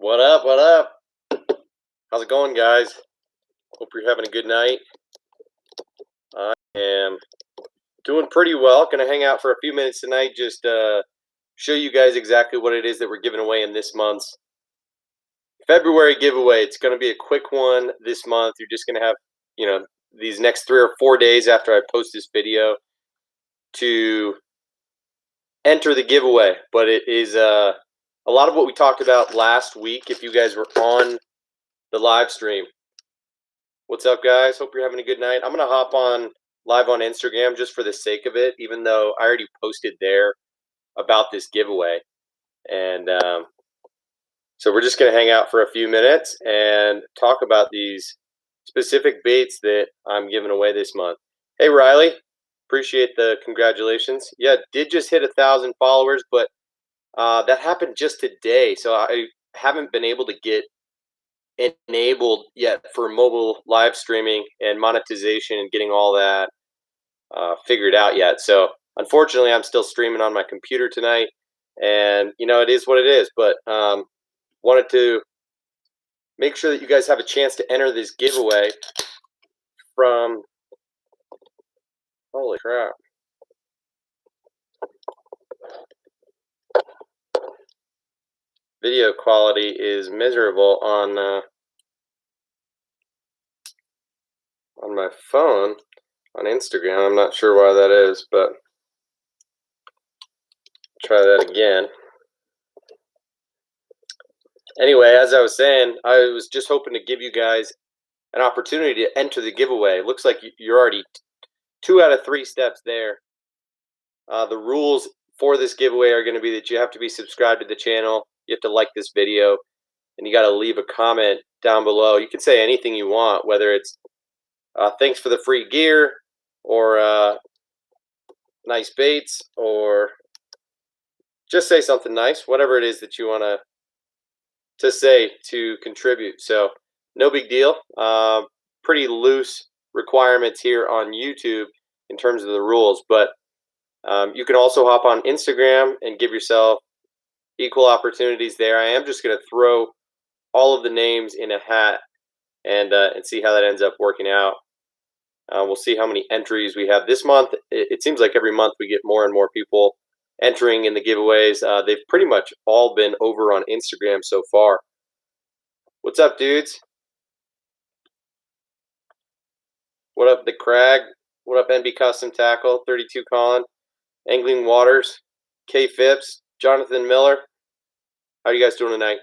What up? What up? How's it going, guys? Hope you're having a good night. I am doing pretty well. Gonna hang out for a few minutes tonight, just show you guys exactly what it is that we're giving away in this month's February giveaway. It's gonna be a quick one this month. You're just gonna have, these next 3 or 4 days after I post this video to enter the giveaway. But it is a lot of what we talked about last week. If you guys were on the live stream. What's up, guys? Hope you're having a good night. I'm gonna hop on live on Instagram just for the sake of it, even though I already posted there about this giveaway. And so we're just gonna hang out for a few minutes and talk about these specific baits that I'm giving away this month. Hey, Riley, appreciate the congratulations. Yeah, did just hit 1,000 followers, but that happened just today, so I haven't been able to get enabled yet for mobile live streaming and monetization and getting all that figured out yet. So unfortunately, I'm still streaming on my computer tonight, and it is what it is. But wanted to make sure that you guys have a chance to enter this giveaway from. Holy crap! Video quality is miserable on my phone on Instagram. I'm not sure why that is, but try that again. Anyway, as I was saying, I was just hoping to give you guys an opportunity to enter the giveaway. It looks like you're already 2 out of 3 steps there. The rules for this giveaway are going to be that you have to be subscribed to the channel, you have to like this video, and you got to leave a comment down below. You can say anything you want, whether it's thanks for the free gear, or nice baits, or just say something nice, whatever it is that you want to say to contribute. So no big deal. Pretty loose requirements here on YouTube in terms of the rules, but you can also hop on Instagram and give yourself equal opportunities there. I am just going to throw all of the names in a hat and see how that ends up working out. We'll see how many entries we have this month. It seems like every month we get more and more people entering in the giveaways. They've pretty much all been over on Instagram so far. What's up, dudes? What up, The Crag? What up, NB Custom Tackle? 32 Colin, Angling Waters, K Phipps, Jonathan Miller. How are you guys doing tonight?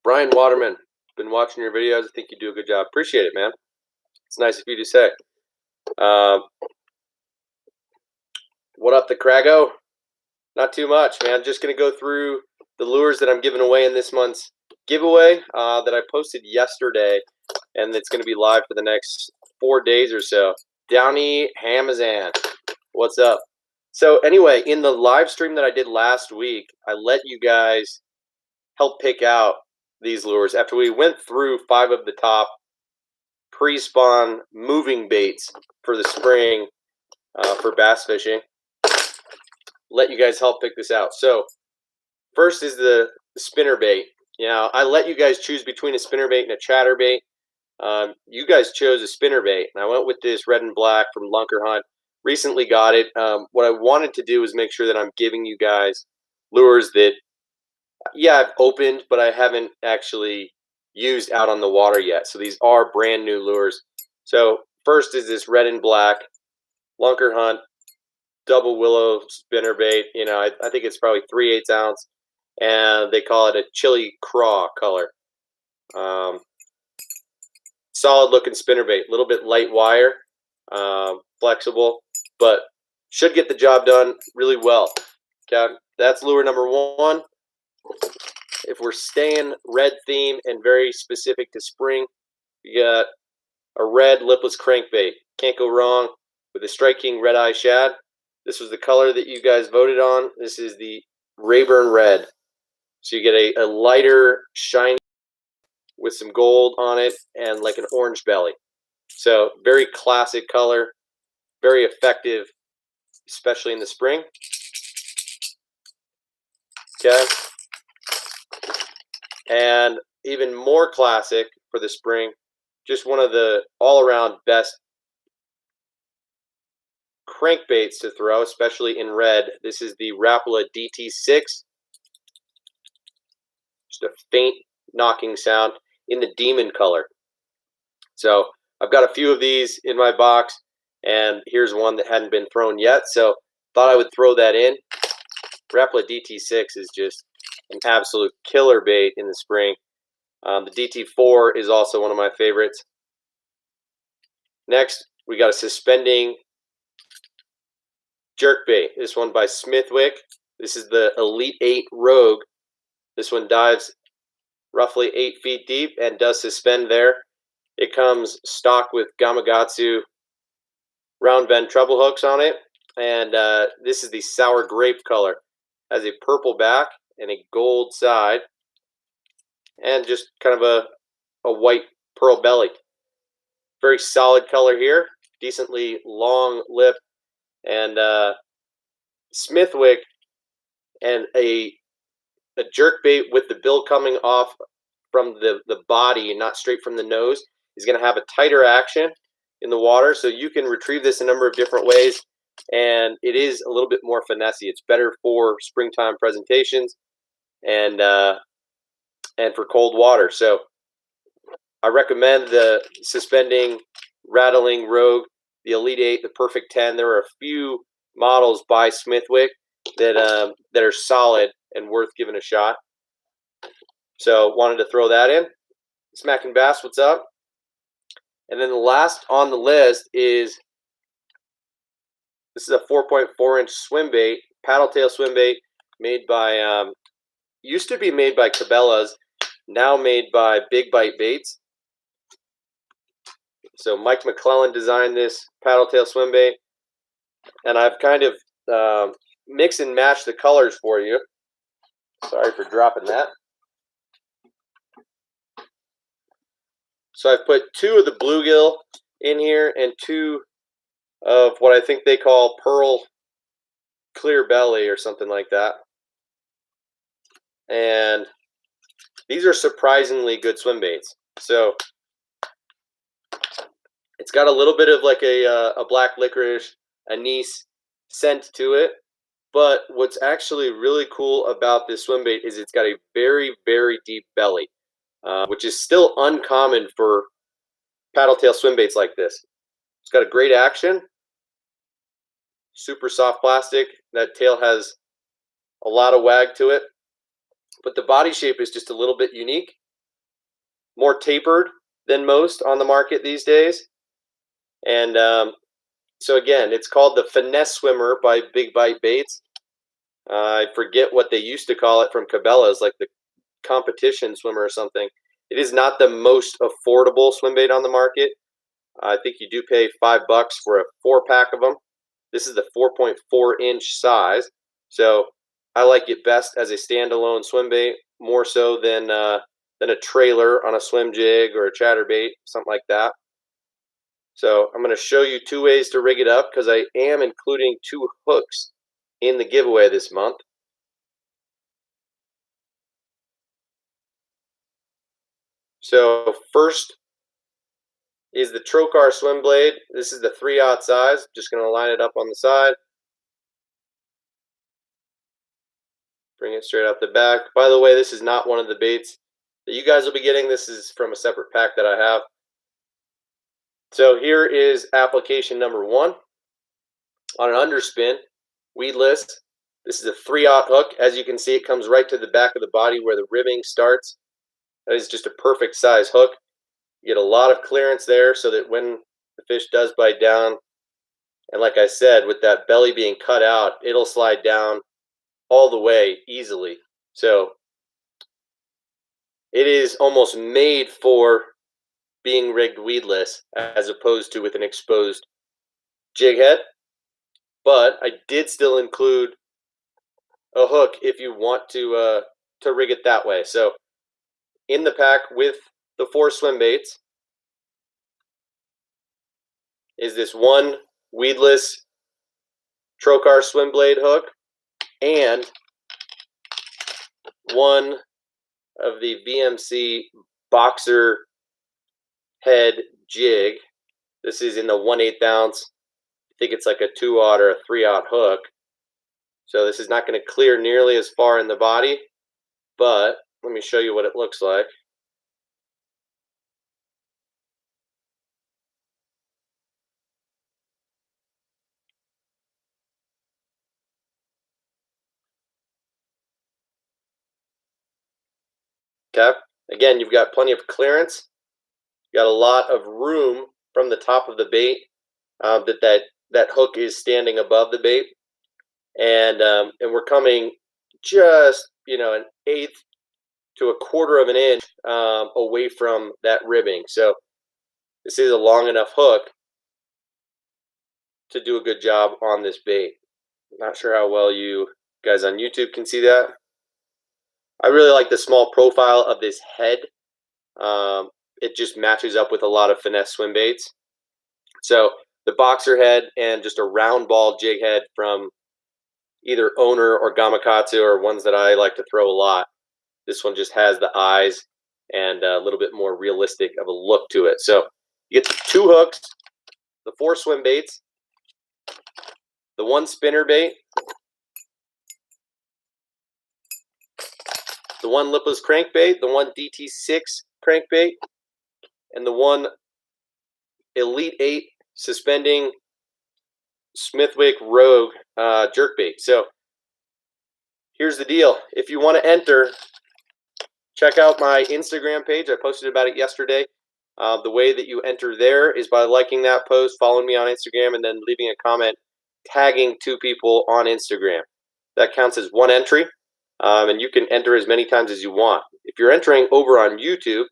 Brian Waterman, been watching your videos. I think you do a good job. Appreciate it, man. It's nice of you to say. What up, The Crago? Not too much, man. Just going to go through the lures that I'm giving away in this month's giveaway that I posted yesterday, and it's going to be live for the next 4 days or so. Downey Hamazan, what's up? So anyway, in the live stream that I did last week, I let you guys help pick out these lures after we went through 5 of the top pre-spawn moving baits for the spring for bass fishing. Let you guys help pick this out. So first is the spinnerbait. I let you guys choose between a spinnerbait and a chatterbait. You guys chose a spinnerbait, and I went with this red and black from Lunkerhunt. Recently got it. What I wanted to do is make sure that I'm giving you guys lures that, yeah, I've opened, but I haven't actually used out on the water yet. So these are brand new lures. So first is this red and black Lunkerhunt double willow spinnerbait. I think it's probably 3/8 ounce, and they call it a chili craw color. Solid looking spinnerbait, a little bit light wire, flexible, but should get the job done really well. Okay, that's lure number 1. If we're staying red theme and very specific to spring, we got a red lipless crankbait. Can't go wrong with a striking red eye shad. This was the color that you guys voted on. This is the Rayburn red. So you get a lighter, shiny with some gold on it and like an orange belly. So very classic color, very effective, especially in the spring. Okay. And even more classic for the spring, just one of the all-around best crankbaits to throw, especially in red. This is the Rapala DT6. Just a faint knocking sound in the demon color. So I've got a few of these in my box, and here's one that hadn't been thrown yet, so thought I would throw that in. Rapala DT6 is just an absolute killer bait in the spring. The DT4 is also one of my favorites. Next, we got a suspending jerkbait. This one by Smithwick. This is the Elite 8 Rogue. This one dives roughly 8 feet deep and does suspend there. It comes stock with Gamakatsu round bend treble hooks on it, and this is the sour grape color. Has a purple back and a gold side, and just kind of a white pearl belly. Very solid color here, decently long lip, and Smithwick and a jerkbait with the bill coming off from the body and not straight from the nose is going to have a tighter action in the water, so you can retrieve this a number of different ways, and it is a little bit more finessey. It's better for springtime presentations and for cold water. So I recommend the suspending rattling Rogue, the Elite 8, the Perfect 10. There are a few models by Smithwick that are solid and worth giving a shot. So wanted to throw that in. Smacking Bass, what's up? And then the last on the list is, this is a 4.4-inch swim bait, paddle tail swim bait, made by, used to be made by Cabela's, now made by Bite Baits. So Mike McClellan designed this paddle tail swim bait, and I've kind of mix and match the colors for you. Sorry for dropping that. So I've put 2 of the bluegill in here and 2 of what I think they call pearl clear belly or something like that. And these are surprisingly good swim baits. So it's got a little bit of like a black licorice, anise scent to it. But what's actually really cool about this swim bait is it's got a very, very deep belly, which is still uncommon for paddle tail swim baits like this. It's got a great action, super soft plastic. That tail has a lot of wag to it, but the body shape is just a little bit unique, more tapered than most on the market these days. And so again, it's called the Finesse Swimmer by Big Bite Baits. I forget what they used to call it from Cabela's, like the competition swimmer or something. It is not the most affordable swim bait on the market. I think you do pay $5 for a 4-pack of them. This is the 4.4-inch size, so I like it best as a standalone swim bait, more so than a trailer on a swim jig or a chatterbait, something like that. So I'm going to show you 2 ways to rig it up, because I am including 2 hooks in the giveaway this month. So first is the Trokar Swim Blade. This is the 3/0 size. Just going to line it up on the side. Bring it straight out the back. By the way, this is not one of the baits that you guys will be getting. This is from a separate pack that I have. So here is application number 1 on an underspin, weedless. This is a 3/0 hook. As you can see, it comes right to the back of the body where the ribbing starts. That is just a perfect size hook. You get a lot of clearance there so that when the fish does bite down, and like I said, with that belly being cut out, it'll slide down all the way easily. So it is almost made for being rigged weedless as opposed to with an exposed jig head. But I did still include a hook if you want to rig it that way. So in the pack with the 4 swim baits is this 1 weedless Trokar Swim Blade hook and 1 of the VMC Boxer Head Jig. This is in the 1/8 ounce. I think it's like a 2/0 or a 3/0 hook. So this is not going to clear nearly as far in the body, but let me show you what it looks like. Okay. Again, you've got plenty of clearance. You got a lot of room from the top of the bait. That hook is standing above the bait, and we're coming just an 1/8 to a 1/4 of an inch away from that ribbing. So this is a long enough hook to do a good job on this bait. Not sure how well you guys on YouTube can see that. I really like the small profile of this head. It just matches up with a lot of finesse swim baits. So the boxer head and just a round ball jig head from either Owner or Gamakatsu are ones that I like to throw a lot. This one just has the eyes and a little bit more realistic of a look to it. So you get the 2 hooks, the 4 swim baits, the 1 spinner bait, the 1 lipless crankbait, the 1 DT6 crankbait, and the 1 Elite 8 suspending Smithwick Rogue jerkbait. So here's the deal. If you want to enter, check out my Instagram page. I posted about it yesterday. The way that you enter there is by liking that post, following me on Instagram, and then leaving a comment tagging 2 people on Instagram. That counts as 1 entry, and you can enter as many times as you want. If you're entering over on YouTube,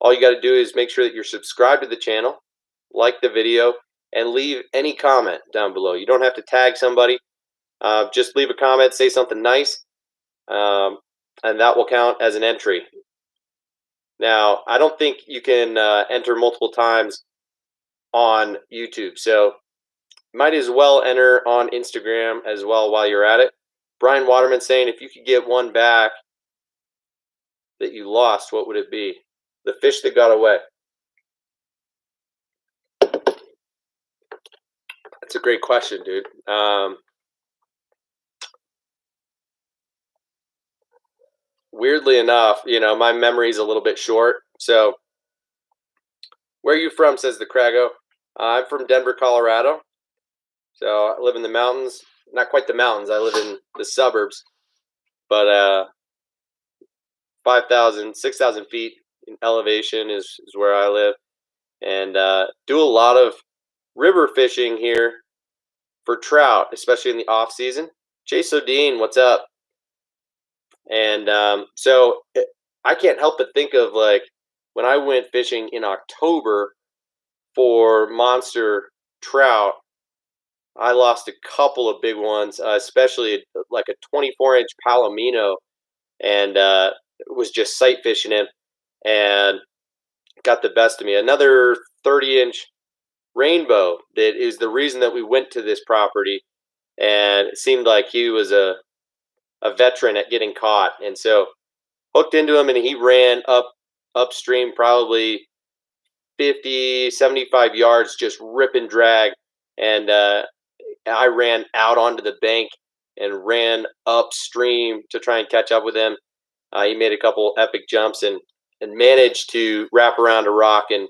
all you got to do is make sure that you're subscribed to the channel, like the video, and leave any comment down below. You don't have to tag somebody. Just leave a comment, say something nice, and that will count as an entry. Now, I don't think you can enter multiple times on YouTube, so might as well enter on Instagram as well while you're at it. Brian Waterman saying, if you could get one back that you lost, what would it be? The fish that got away. That's a great question, dude. Weirdly enough, my memory's a little bit short. So, where are you from, says the Crago. I'm from Denver, Colorado. So, I live in the mountains. Not quite the mountains. I live in the suburbs. But 5,000, 6,000 feet in elevation is where I live. And do a lot of river fishing here for trout, especially in the off season. Chase O'Dean, what's up? And so I can't help but think of like when I went fishing in October for monster trout, I lost a couple of big ones, especially like a 24-inch palomino, and was just sight fishing him and got the best of me. Another 30-inch rainbow that is the reason that we went to this property, and it seemed like he was a veteran at getting caught, and so hooked into him, and he ran upstream probably 50, 75 yards, just rip and drag, and I ran out onto the bank and ran upstream to try and catch up with him. He made a couple epic jumps and managed to wrap around a rock and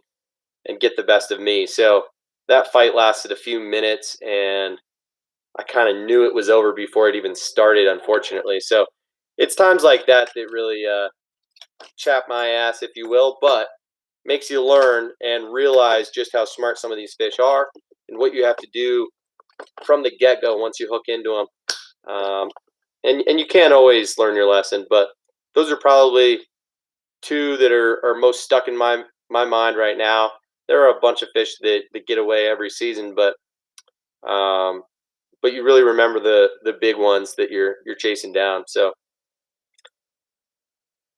get the best of me. So that fight lasted a few minutes, and I kind of knew it was over before it even started, unfortunately. So it's times like that that really chap my ass, if you will, but makes you learn and realize just how smart some of these fish are and what you have to do from the get-go once you hook into them. And you can't always learn your lesson, but those are probably 2 that are most stuck in my mind right now. There are a bunch of fish that get away every season, but you really remember the big ones that you're chasing down. So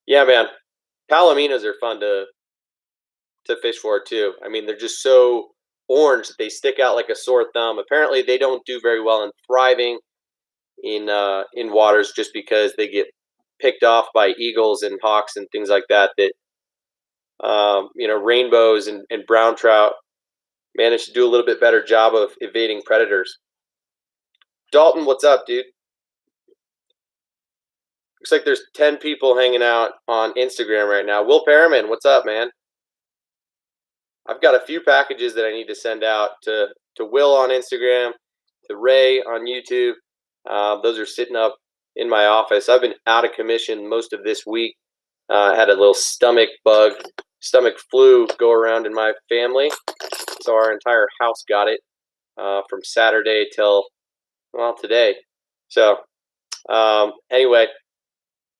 yeah, man, palominos are fun to fish for too. I mean, they're just so orange that they stick out like a sore thumb. Apparently, they don't do very well in thriving in waters just because they get picked off by eagles and hawks and things like that. That rainbows and brown trout managed to do a little bit better job of evading predators. Dalton, what's up, dude? Looks like there's 10 people hanging out on Instagram right now. Will Perriman, what's up, man? I've got a few packages that I need to send out to Will on Instagram, to Ray on YouTube. Those are sitting up in my office. I've been out of commission most of this week. I had a little stomach flu go around in my family. So our entire house got it from Saturday till, well, today. So anyway,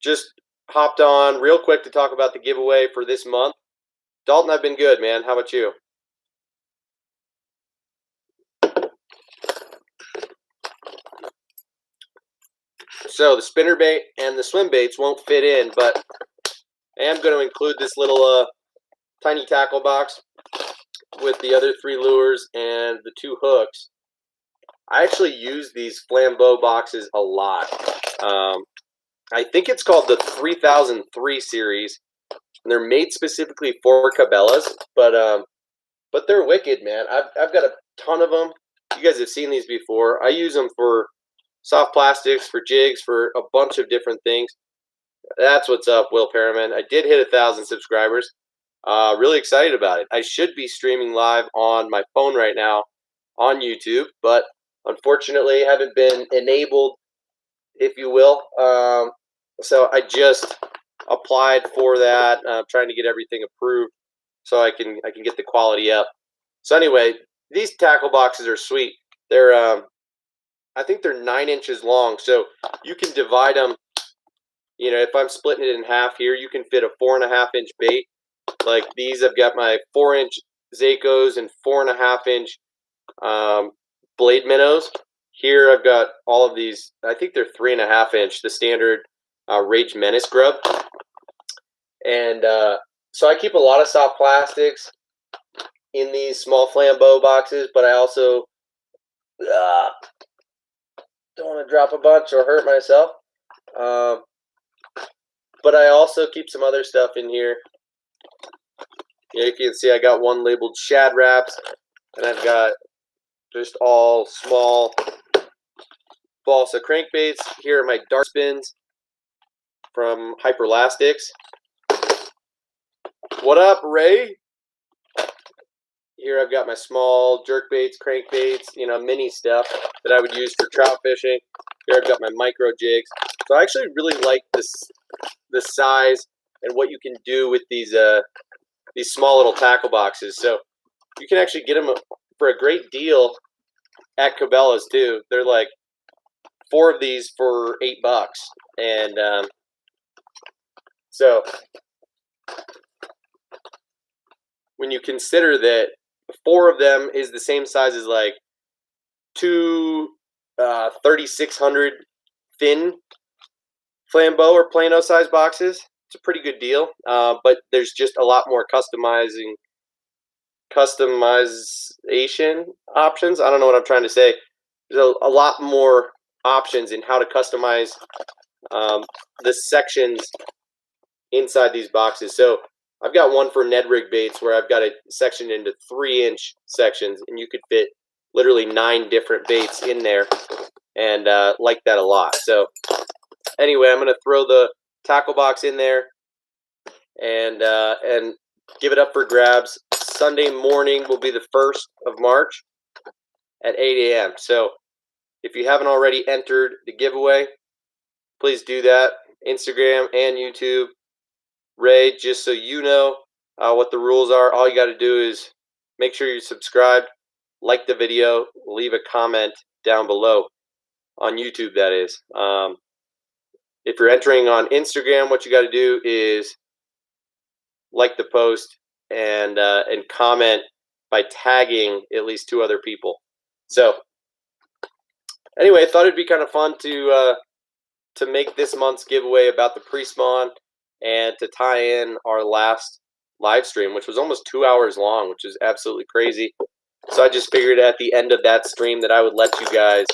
just hopped on real quick to talk about the giveaway for this month. Dalton, I've been good, man. How about you? So the spinnerbait and the swim baits won't fit in, but I am going to include this little tiny tackle box with the other 3 lures and the 2 hooks. I actually use these Flambeau boxes a lot. I think it's called the 3003 series, and they're made specifically for Cabela's, but they're wicked, man. I've got a ton of them. You guys have seen these before. I use them for soft plastics, for jigs, for a bunch of different things. That's what's up, Will Perriman. I did hit 1,000 subscribers. Really excited about it. I should be streaming live on my phone right now on YouTube, but unfortunately haven't been enabled, if you will. So I just applied for that. I'm trying to get everything approved so I can get the quality up. So anyway, these tackle boxes are sweet. They're I think they're 9 inches long, so you can divide them. You know, if I'm splitting it in half here, you can fit a 4.5-inch bait. Like these, I've got my 4-inch Zakos and 4.5-inch blade minnows. Here I've got all of these. I think they're 3.5-inch, the standard Rage Menace grub. And so I keep a lot of soft plastics in these small Flambeau boxes, but I also don't want to drop a bunch or hurt myself. But I also keep some other stuff in here. Yeah, you can see I got one labeled Shad wraps, and I've got just all small balsa crankbaits. Here are my dart spins from Hyperlastics. What up, Ray? Here I've got my small jerkbaits, crankbaits, mini stuff that I would use for trout fishing. Here I've got my micro jigs. So I actually really like the size and what you can do with these small little tackle boxes. So you can actually get them for a great deal at Cabela's too. They're like 4 of these for $8, and so when you consider that 4 of them is the same size as like 2 3600 thin Flambeau or Plano size boxes, it's a pretty good deal. But there's just a lot more customization options. I don't know what I'm trying to say. There's a lot more options in how to customize the sections inside these boxes. So I've got one for Ned rig baits where I've got it sectioned into 3-inch sections, and you could fit literally 9 different baits in there, and like that a lot. So anyway, I'm going to throw the tackle box in there and give it up for grabs. Sunday morning will be the 1st of March at 8 a.m. So if you haven't already entered the giveaway, please do that. Instagram and YouTube. Ray, just so you know what the rules are, all you got to do is make sure you're subscribed, like the video, leave a comment down below on YouTube, that is. If you're entering on Instagram, what you got to do is like the post and comment by tagging at least 2 other people. So anyway, I thought it'd be kind of fun to make this month's giveaway about the pre-spawn and to tie in our last live stream, which was almost 2 hours long, which is absolutely crazy. So I just figured at the end of that stream that I would let you guys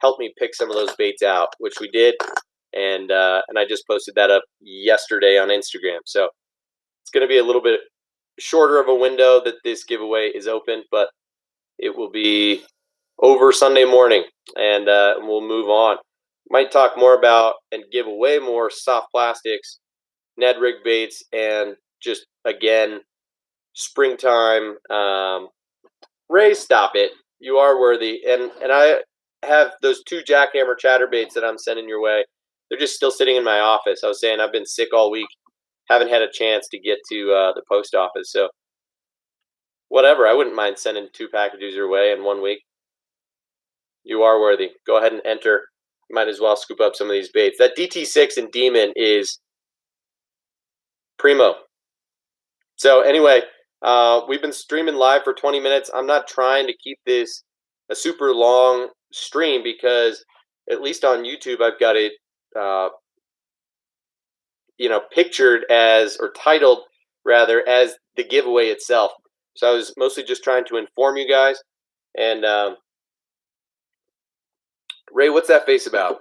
help me pick some of those baits out, which we did. and I just posted that up yesterday on Instagram. So it's going to be a little bit shorter of a window that this giveaway is open, but it will be over Sunday morning, and we'll move on. Might talk more about and give away more soft plastics, Ned rig baits, and just again springtime. Ray, stop it! You are worthy, and I have those 2 jackhammer chatterbaits that I'm sending your way. They're just still sitting in my office. I was saying I've been sick all week, haven't had a chance to get to the post office, so whatever. I wouldn't mind sending 2 packages your way in 1 week. You are worthy. Go ahead and enter. Might as well scoop up some of these baits. That DT6 and Demon is primo. So anyway, we've been streaming live for 20 minutes. I'm not trying to keep this a super long stream because at least on YouTube I've got it pictured as, or titled rather, as the giveaway itself. So I was mostly just trying to inform you guys. And Ray, what's that face about?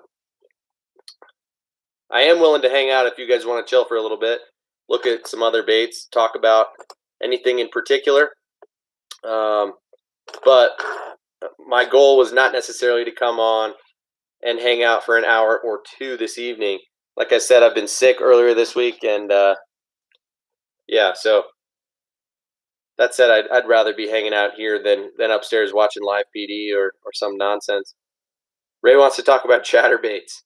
I am willing to hang out if you guys want to chill for a little bit, look at some other baits, talk about anything in particular. But my goal was not necessarily to come on and hang out for an hour or 2 this evening. Like I said, I've been sick earlier this week, and yeah, so that said, I'd rather be hanging out here than upstairs watching live PD or some nonsense. Ray wants to talk about chatterbaits.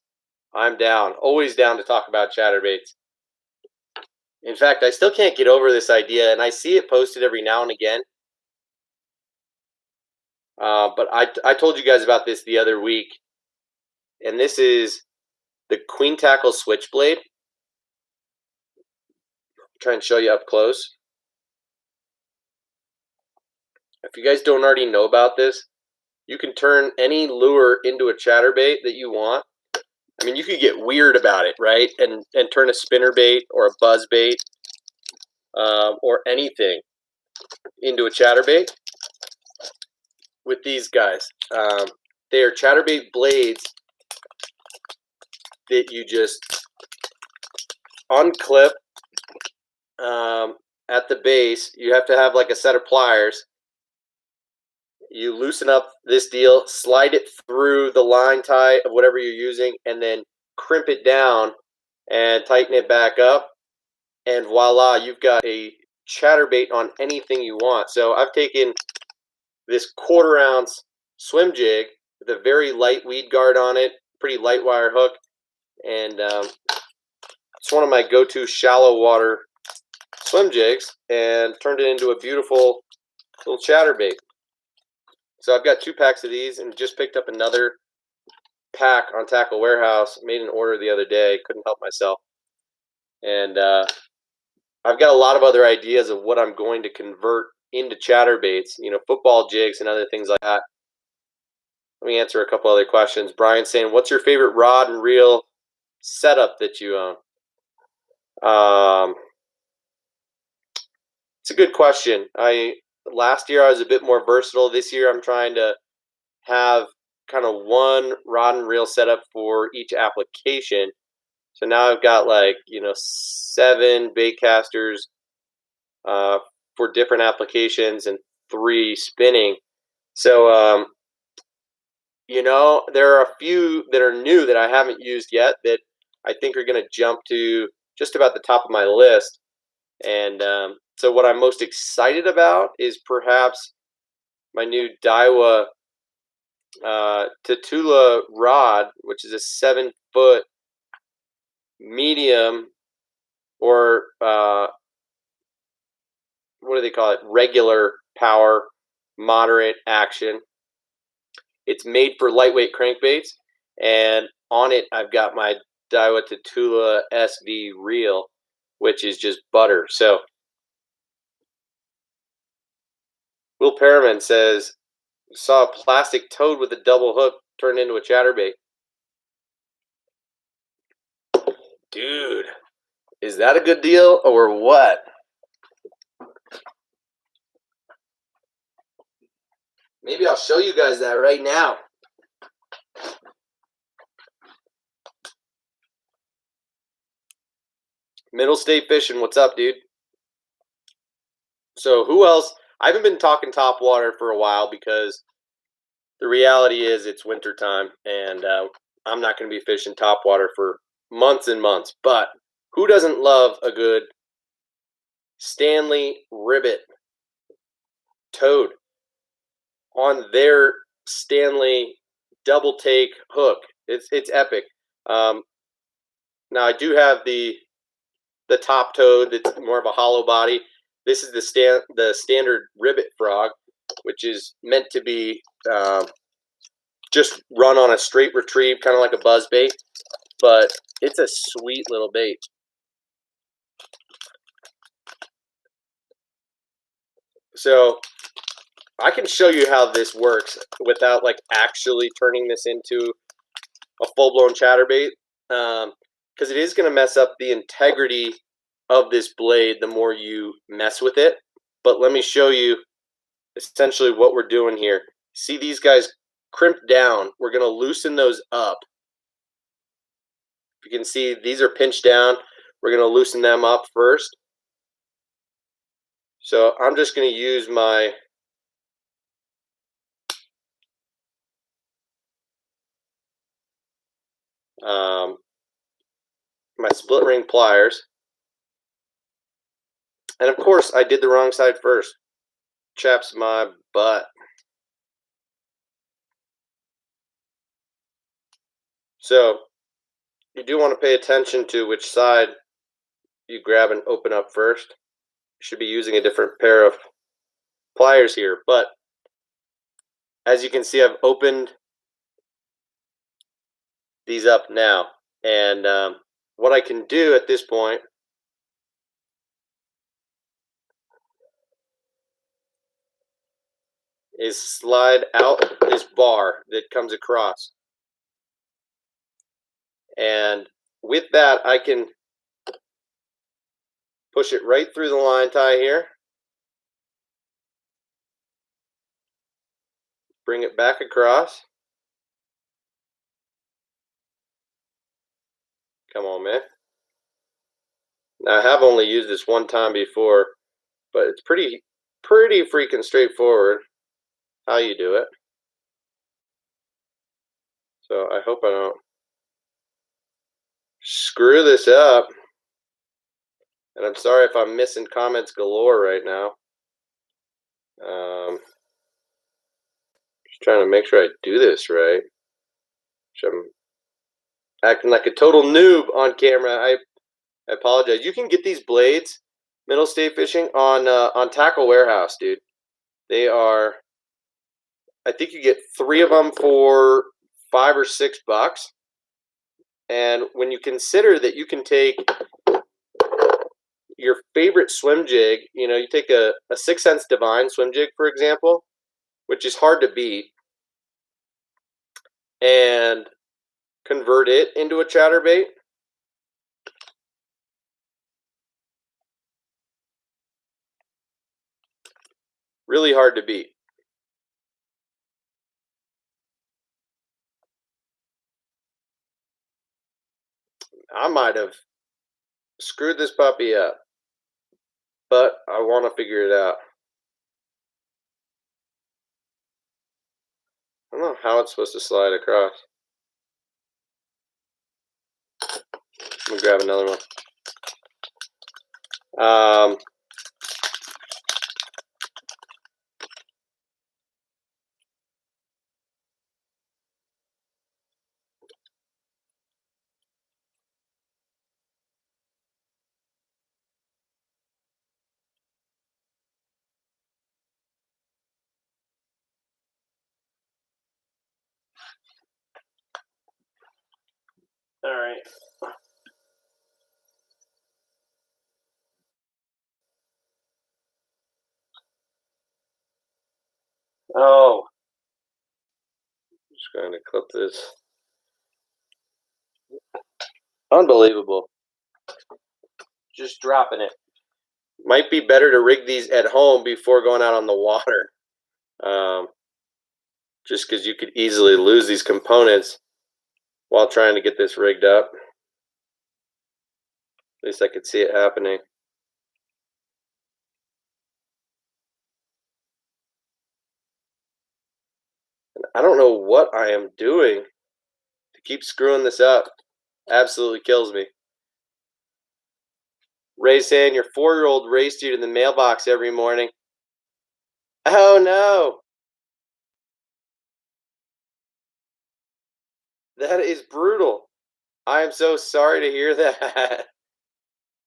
I'm down. Always down to talk about chatterbaits. In fact, I still can't get over this idea, and I see it posted every now and again. But I told you guys about this the other week, and this is the Queen Tackle Switchblade. Try and show you up close. If you guys don't already know about this, you can turn any lure into a chatterbait that you want. I mean, you could get weird about it, right? And turn a spinnerbait or a buzzbait or anything into a chatterbait with these guys. They are chatterbait blades that you just unclip at the base. You have to have like a set of pliers. You loosen up this deal, slide it through the line tie of whatever you're using, and then crimp it down and tighten it back up. And voila, you've got a chatterbait on anything you want. So I've taken this 1/4 ounce swim jig with a very light weed guard on it, pretty light wire hook, and it's one of my go-to shallow water swim jigs, and turned it into a beautiful little chatterbait. So I've got 2 packs of these, and just picked up another pack on Tackle Warehouse. Made an order the other day, couldn't help myself. And I've got a lot of other ideas of what I'm going to convert into chatterbaits, football jigs and other things like that. Let me answer a couple other questions. Brian's saying, what's your favorite rod and reel setup that you own? It's a good question. Last year I was a bit more versatile. This year I'm trying to have kind of one rod and reel setup for each application. So now I've got 7 bait casters for different applications and 3 spinning. So there are a few that are new that I haven't used yet that I think are going to jump to just about the top of my list. And so what I'm most excited about is perhaps my new Daiwa Tatula rod, which is a 7-foot medium, or what do they call it? Regular power, moderate action. It's made for lightweight crankbaits, and on it I've got my Daiwa Tatula SV reel, which is just butter. So Will Perriman says, saw a plastic toad with a double hook turned into a chatterbait. Dude, is that a good deal or what? Maybe I'll show you guys that right now. Middle State Fishing, what's up, dude? So who else? I haven't been talking top water for a while because the reality is it's winter time, and I'm not going to be fishing top water for months and months. But who doesn't love a good Stanley ribbit toad on their Stanley double take hook? It's epic. Now I do have the top toad that's more of a hollow body. This is the standard ribbit frog, which is meant to be just run on a straight retrieve, kind of like a buzz bait, but it's a sweet little bait. So I can show you how this works without like actually turning this into a full-blown chatterbait, because it is going to mess up the integrity of this blade the more you mess with it. But let me show you essentially what we're doing here. See these guys crimped down? We're going to loosen those up. You can see these are pinched down. We're going to loosen them up first. So I'm just going to use my my split ring pliers. And of course, I did the wrong side first. Chaps my butt. So you do want to pay attention to which side you grab and open up first. You should be using a different pair of pliers here. But as you can see, I've opened these up now. And what I can do at this point is slide out this bar that comes across. And with that, I can push it right through the line tie here. Bring it back across. Come on, man. Now, I have only used this one time before, but it's pretty freaking straightforward how you do it. So I hope I don't screw this up. And I'm sorry if I'm missing comments galore right now. Just trying to make sure I do this right. I'm acting like a total noob on camera. I apologize. You can get these blades, Middle State Fishing, on Tackle Warehouse, dude. They are, I think you get 3 of them for $5 or $6. And when you consider that you can take your favorite swim jig, you know, you take a 6 Sense Divine swim jig, for example, which is hard to beat, and convert it into a chatterbait. Really hard to beat. I might have screwed this puppy up, but I want to figure it out. I don't know how it's supposed to slide across. I'm gonna grab another one. All right. Oh, I'm just going to clip this. Unbelievable. Just dropping it. Might be better to rig these at home before going out on the water. Just because you could easily lose these components while trying to get this rigged up. At least I could see it happening. And I don't know what I am doing to keep screwing this up. Absolutely kills me. Ray's saying your 4-year-old raced you to the mailbox every morning. Oh no! That is brutal. I am so sorry to hear that.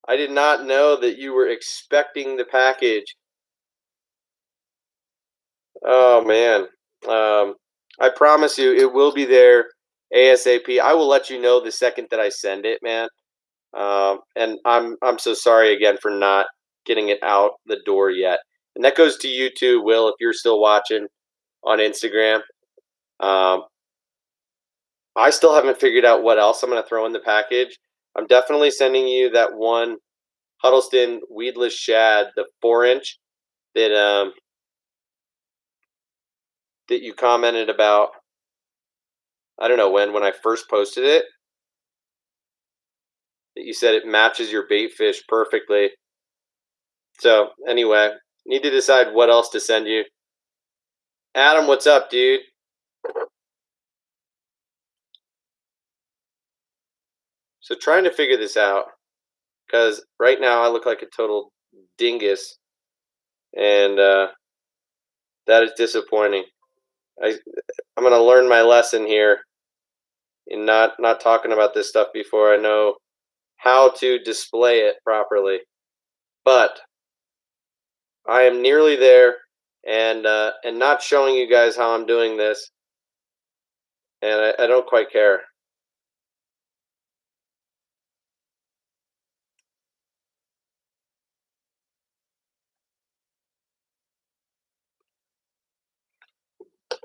I did not know that you were expecting the package. Oh man. I promise you it will be there ASAP. I will let you know the second that I send it, man. And I'm so sorry again for not getting it out the door yet. And that goes to you too, Will, if you're still watching on Instagram. I still haven't figured out what else I'm going to throw in the package. I'm definitely sending you that one Huddleston weedless shad, the 4-inch that that you commented about. I don't know when I first posted it. That you said it matches your bait fish perfectly. So anyway, need to decide what else to send you. Adam, what's up, dude? So trying to figure this out, because right now I look like a total dingus, and that is disappointing. I'm going to learn my lesson here in not talking about this stuff before I know how to display it properly. But I am nearly there, and not showing you guys how I'm doing this, and I don't quite care.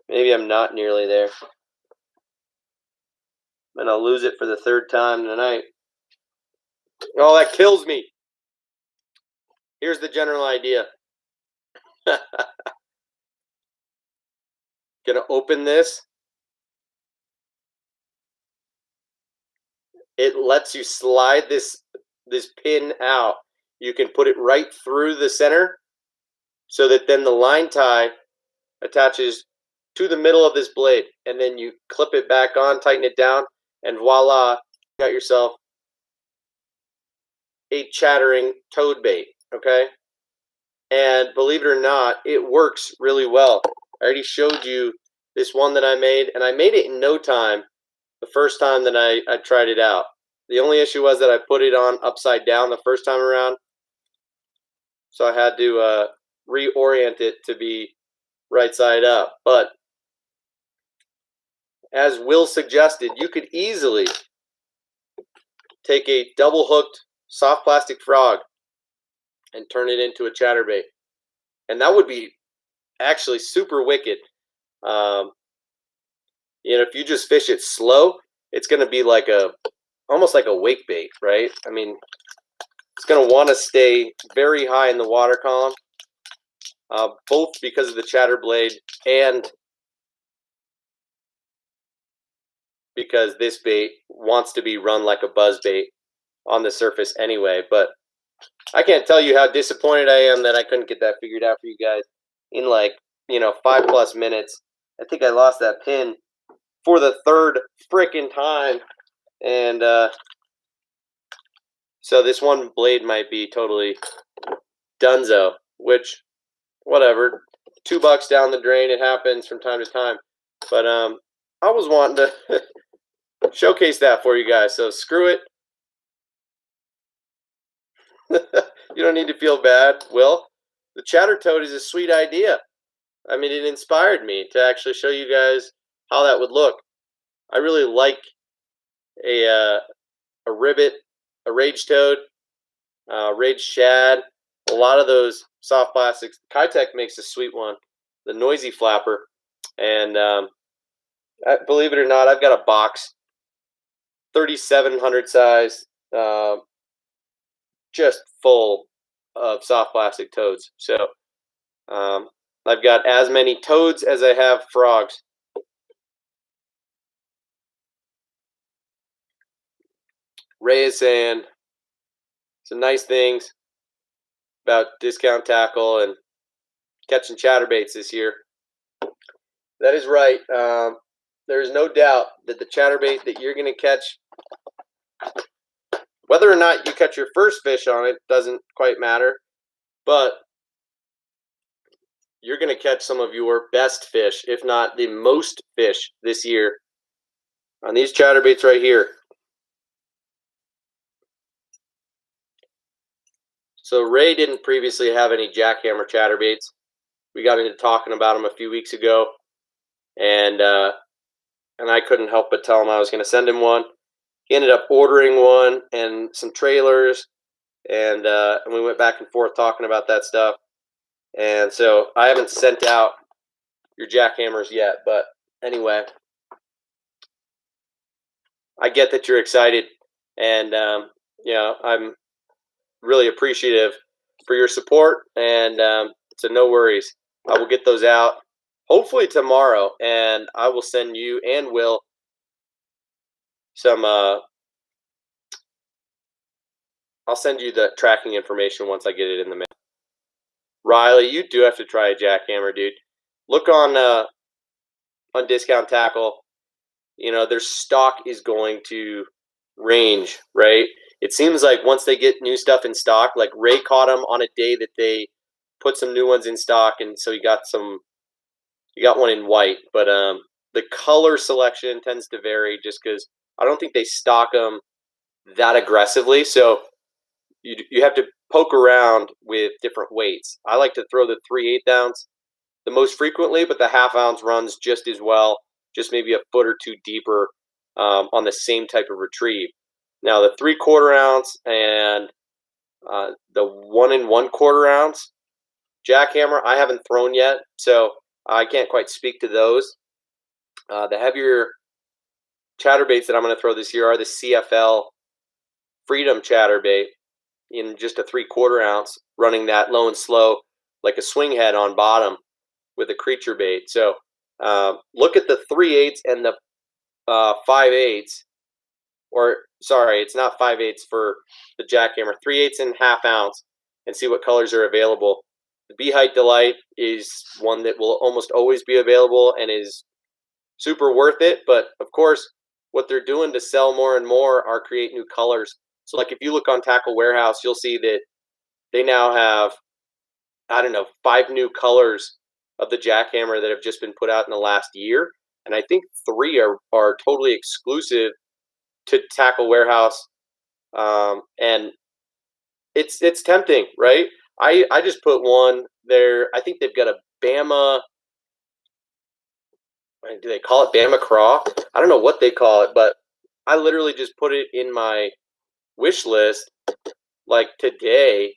Maybe I'm not nearly there. And I'll lose it for the 3rd time tonight. Oh, that kills me. Here's the general idea. Gonna open this. It lets you slide this pin out. You can put it right through the center so that then the line tie attaches to the middle of this blade, and then you clip it back on, tighten it down, and voila, you got yourself a chattering toad bait, okay? And believe it or not, it works really well. I already showed you this one that I made, and I made it in no time the first time that I tried it out. The only issue was that I put it on upside down the first time around, so I had to reorient it to be right side up. But as Will suggested, you could easily take a double hooked soft plastic frog and turn it into a chatterbait, and that would be actually super wicked. If you just fish it slow, it's going to be like almost like a wake bait, right? I mean, it's going to want to stay very high in the water column, both because of the chatter blade and because this bait wants to be run like a buzz bait on the surface anyway. But I can't tell you how disappointed I am that I couldn't get that figured out for you guys in 5+ minutes. I think I lost that pin for the 3rd freaking time, and so this one blade might be totally dunzo, which, whatever, $2 down the drain, it happens from time to time. But I was wanting to showcase that for you guys, so screw it. You don't need to feel bad, Will. The chatter toad is a sweet idea. I mean, it inspired me to actually show you guys how that would look. I really like a ribbit, a rage toad, rage shad, a lot of those soft plastics. Kitech makes a sweet one, the noisy flapper, and believe it or not, I've got a box, 3700 size, just full of soft plastic toads. So I've got as many toads as I have frogs. Ray is saying, some nice things about discount tackle and catching chatterbaits this year. That is right. There is no doubt that the chatterbait that you're going to catch, whether or not you catch your first fish on it, doesn't quite matter, but you're going to catch some of your best fish, if not the most fish this year on these chatterbaits right here. So Ray didn't previously have any jackhammer chatterbaits. We got into talking about them a few weeks ago, and I couldn't help but tell him I was going to send him one. He ended up ordering one and some trailers, and we went back and forth talking about that stuff. And so I haven't sent out your jackhammers yet, but anyway, I get that you're excited, and I'm really appreciative for your support, and so no worries. I will get those out hopefully tomorrow, and I will send you and Will some I'll send you the tracking information once I get it in the mail. Riley, you do have to try a jackhammer, dude. Look on Discount Tackle. You know, their stock is going to range, right? It seems like once they get new stuff in stock, like Ray caught them on a day that they put some new ones in stock, and so he got one in white. But the color selection tends to vary just because I don't think they stock them that aggressively. So you have to poke around with different weights. I like to throw the 3/8 ounce the most frequently, but the 1/2 ounce runs just as well, just maybe a foot or two deeper on the same type of retrieve. Now the 3/4 ounce and the 1 1/4 ounce jackhammer I haven't thrown yet, so I can't quite speak to those. The heavier chatterbaits that I'm going to throw this year are the CFL Freedom chatterbait in just a 3/4 ounce, running that low and slow like a swing head on bottom with a creature bait. So look at the 3/8 and the 5/8, or sorry, it's not 5/8 for the jackhammer, 3/8 and 1/2 ounce, and see what colors are available. The Bee Height Delight is one that will almost always be available and is super worth it. But of course, what they're doing to sell more and more are create new colors. So like if you look on Tackle Warehouse, you'll see that they now have, I don't know, 5 new colors of the jackhammer that have just been put out in the last year. And I think 3 are totally exclusive to Tackle Warehouse. And it's tempting, right? I just put one there. I think they've got a Bama, do they call it Bama Craw? I don't know what they call it, but I literally just put it in my wish list like today.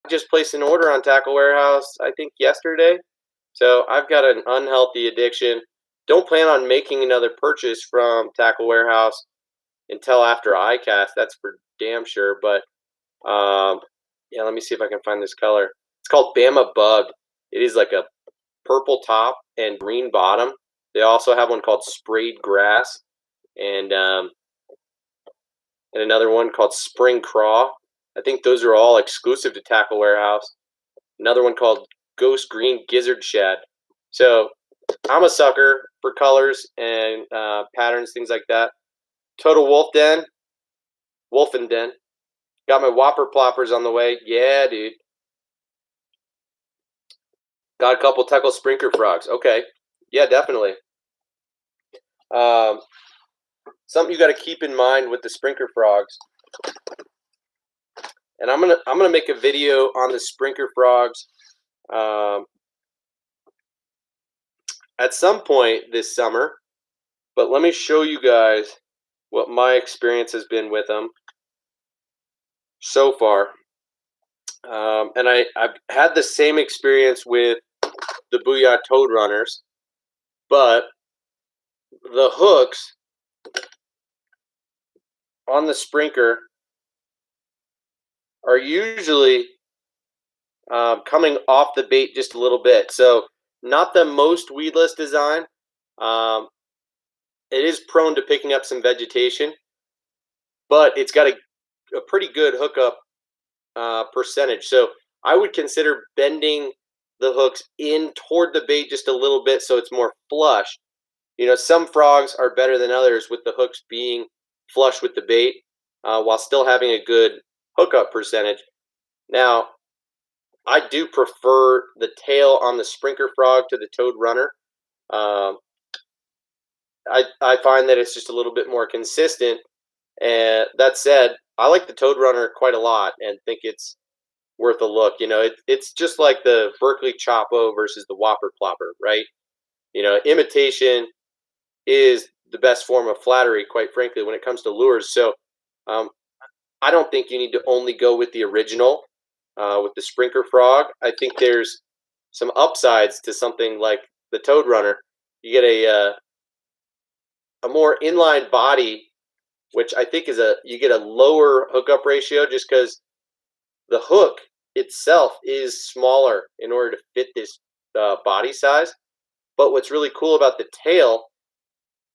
I just placed an order on Tackle Warehouse, I think yesterday. So I've got an unhealthy addiction. Don't plan on making another purchase from Tackle Warehouse until after ICAST. That's for damn sure. But yeah, let me see if I can find this color. It's called Bama Bug. It is like a purple top and green bottom. They also have one called Sprayed Grass, and another one called Spring Craw. I think those are all exclusive to Tackle Warehouse. Another one called Ghost Green Gizzard Shad. So I'm a sucker for colors and patterns, things like that. Total Wolf Den, Wolfen Den. Got my Whopper Ploppers on the way. Yeah, dude. Got a couple Tackle Sprinkler Frogs. Okay. Yeah, definitely. Something you got to keep in mind with the Sprinkler Frogs. And I'm gonna make a video on the Sprinkler Frogs at some point this summer. But let me show you guys what my experience has been with them so far. And I've had the same experience with the Booyah Toad Runners, but the hooks on the Sprinkler are usually coming off the bait just a little bit. So not the most weedless design. It is prone to picking up some vegetation, but it's got a pretty good hookup percentage. So I would consider bending the hooks in toward the bait just a little bit so it's more flush. You know, some frogs are better than others with the hooks being flush with the bait while still having a good hookup percentage. Now, I do prefer the tail on the sprinkler frog to the toad runner. I find that it's just a little bit more consistent. And that said, I like the toad runner quite a lot and think it's worth a look. You know, it's just like the Berkeley Chopo versus the Whopper Plopper, right? You know, imitation is the best form of flattery, quite frankly, when it comes to lures. So I don't think you need to only go with the original, with the sprinkler frog. I think there's some upsides to something like the toad runner. You get a more inline body, which I think is you get a lower hookup ratio just because the hook itself is smaller in order to fit this body size. But what's really cool about the tail,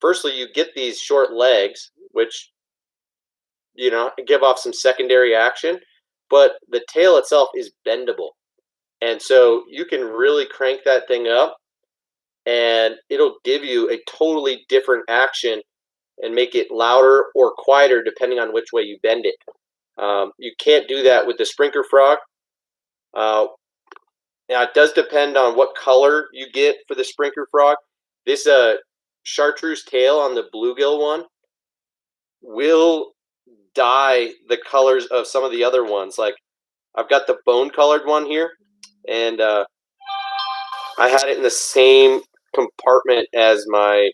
firstly, you get these short legs, which, you know, give off some secondary action, but the tail itself is bendable. And so you can really crank that thing up and it'll give you a totally different action and make it louder or quieter depending on which way you bend it. You can't do that with the sprinkler frog. Now, it does depend on what color you get for the sprinkler frog. This chartreuse tail on the bluegill one will dye the colors of some of the other ones. Like, I've got the bone colored one here, and I had it in the same compartment as my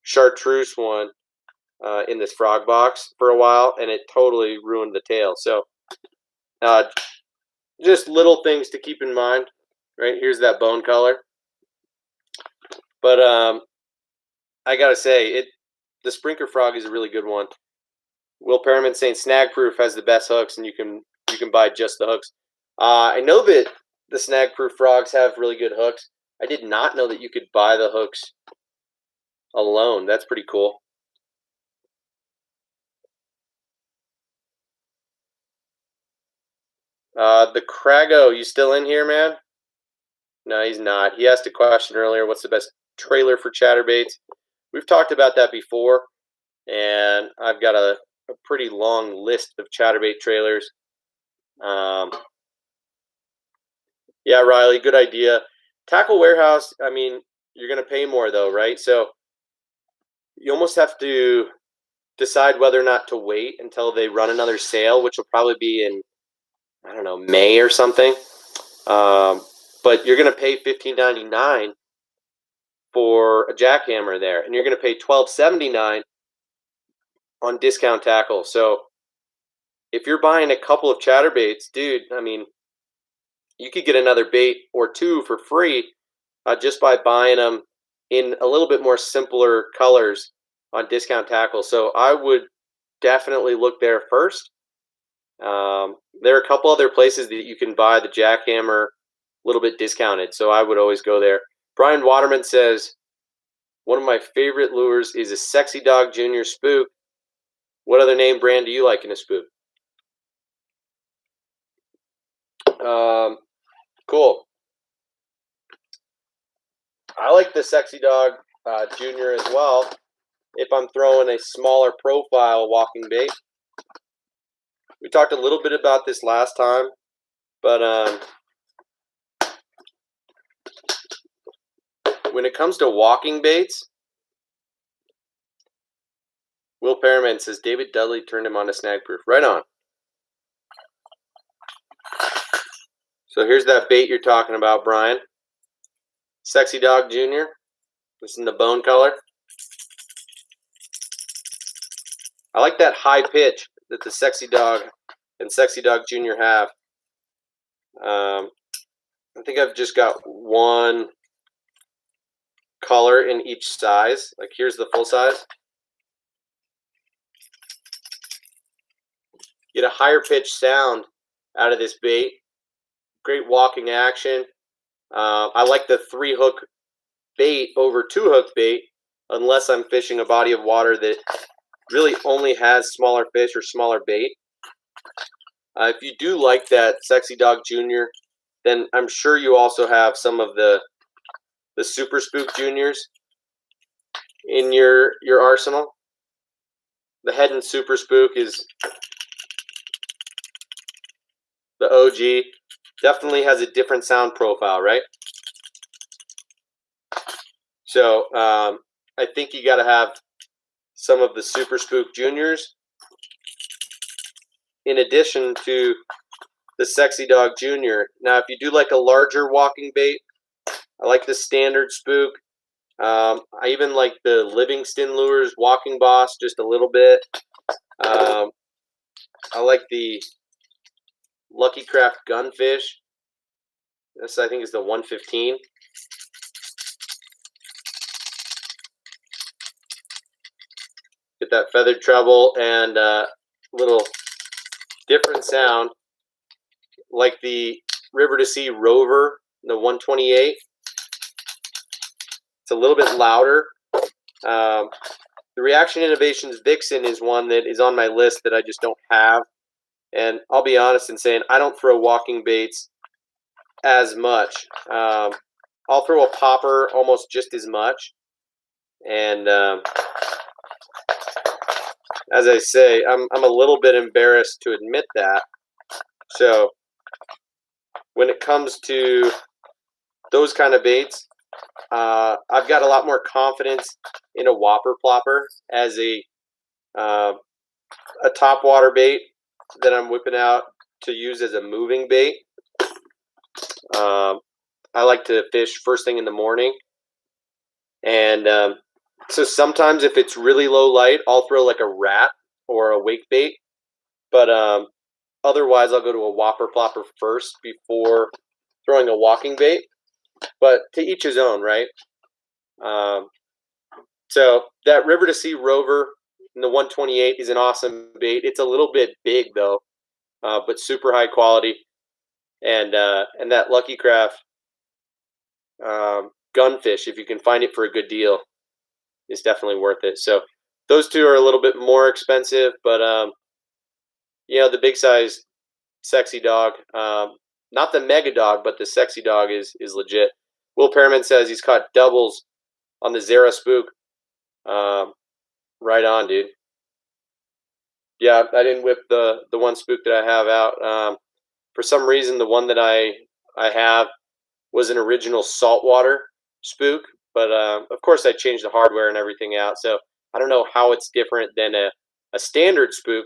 chartreuse one in this frog box for a while, and it totally ruined the tail. So just little things to keep in mind, right? Here's that bone color. But I gotta say, the sprinkler frog is a really good one. Will Perriman saying Snag Proof has the best hooks, and you can buy just the hooks. I know that the Snag Proof frogs have really good hooks. I did not know that you could buy the hooks alone. That's pretty cool. The Crago, you still in here, man? No, he's not. He asked a question earlier, what's the best trailer for chatterbaits? We've talked about that before, and I've got a pretty long list of chatterbait trailers. Yeah, Riley, good idea. Tackle warehouse, I mean, you're going to pay more though, right? So you almost have to decide whether or not to wait until they run another sale, which will probably be in, I don't know, May or something. But you're going to pay $15.99 for a jackhammer there, and you're going to pay $12.79 on discount tackle. So if you're buying a couple of chatterbaits, dude, I mean, you could get another bait or two for free just by buying them in a little bit more simpler colors on discount tackle. So I would definitely look there first. There are a couple other places that you can buy the jackhammer a little bit discounted, so I would always go there. Brian Waterman says, one of my favorite lures is a Sexy Dog Junior spook. What other name brand do you like in a spook? Cool. I like the Sexy Dog Junior as well if I'm throwing a smaller profile walking bait. We talked a little bit about this last time, but when it comes to walking baits, Will Perriman says David Dudley turned him on to Snag Proof. Right on. So here's that bait you're talking about, Brian. Sexy Dog Junior. This is in the bone color. I like that high pitch that the Sexy Dog and Sexy Dog Junior have. I think I've just got one color in each size. Like, here's the full size. Get a higher pitch sound out of this bait. Great walking action. I like the 3-hook bait over 2-hook bait unless I'm fishing a body of water that really only has smaller fish or smaller bait. If you do like that Sexy Dog Junior, then I'm sure you also have some of the Super Spook Juniors in your arsenal. The Head and Super Spook is the OG. Definitely has a different sound profile, right? So I think you got to have some of the Super Spook Juniors in addition to the Sexy Dog Junior. Now, if you do like a larger walking bait, I like the Standard Spook. I even like the Livingston Lures Walking Boss just a little bit. I like the Lucky Craft Gunfish. This, I think, is the 115. Get that feathered treble and little different sound, like the River to Sea Rover, the 128. It's a little bit louder. The Reaction Innovations Vixen is one that is on my list that I just don't have. And I'll be honest in saying I don't throw walking baits as much. I'll throw a popper almost just as much. And as I say, I'm a little bit embarrassed to admit that. So when it comes to those kind of baits, I've got a lot more confidence in a whopper plopper as a top water bait that I'm whipping out to use as a moving bait. I like to fish first thing in the morning, and so sometimes if it's really low light, I'll throw like a rat or a wake bait, but otherwise I'll go to a whopper plopper first before throwing a walking bait. But to each his own, right? So that River to Sea Rover in the 128 is an awesome bait. It's a little bit big though, but super high quality. And that Lucky Craft Gunfish, if you can find it for a good deal, is definitely worth it. So those two are a little bit more expensive, but you know, the big size Sexy Dog, not the Mega Dog, but the Sexy Dog is legit. Will Perriman says he's caught doubles on the Zara Spook. Right on, dude. Yeah, I didn't whip the one spook that I have out. For some reason, the one that I have was an original saltwater spook, but of course I changed the hardware and everything out. So I don't know how it's different than a standard spook,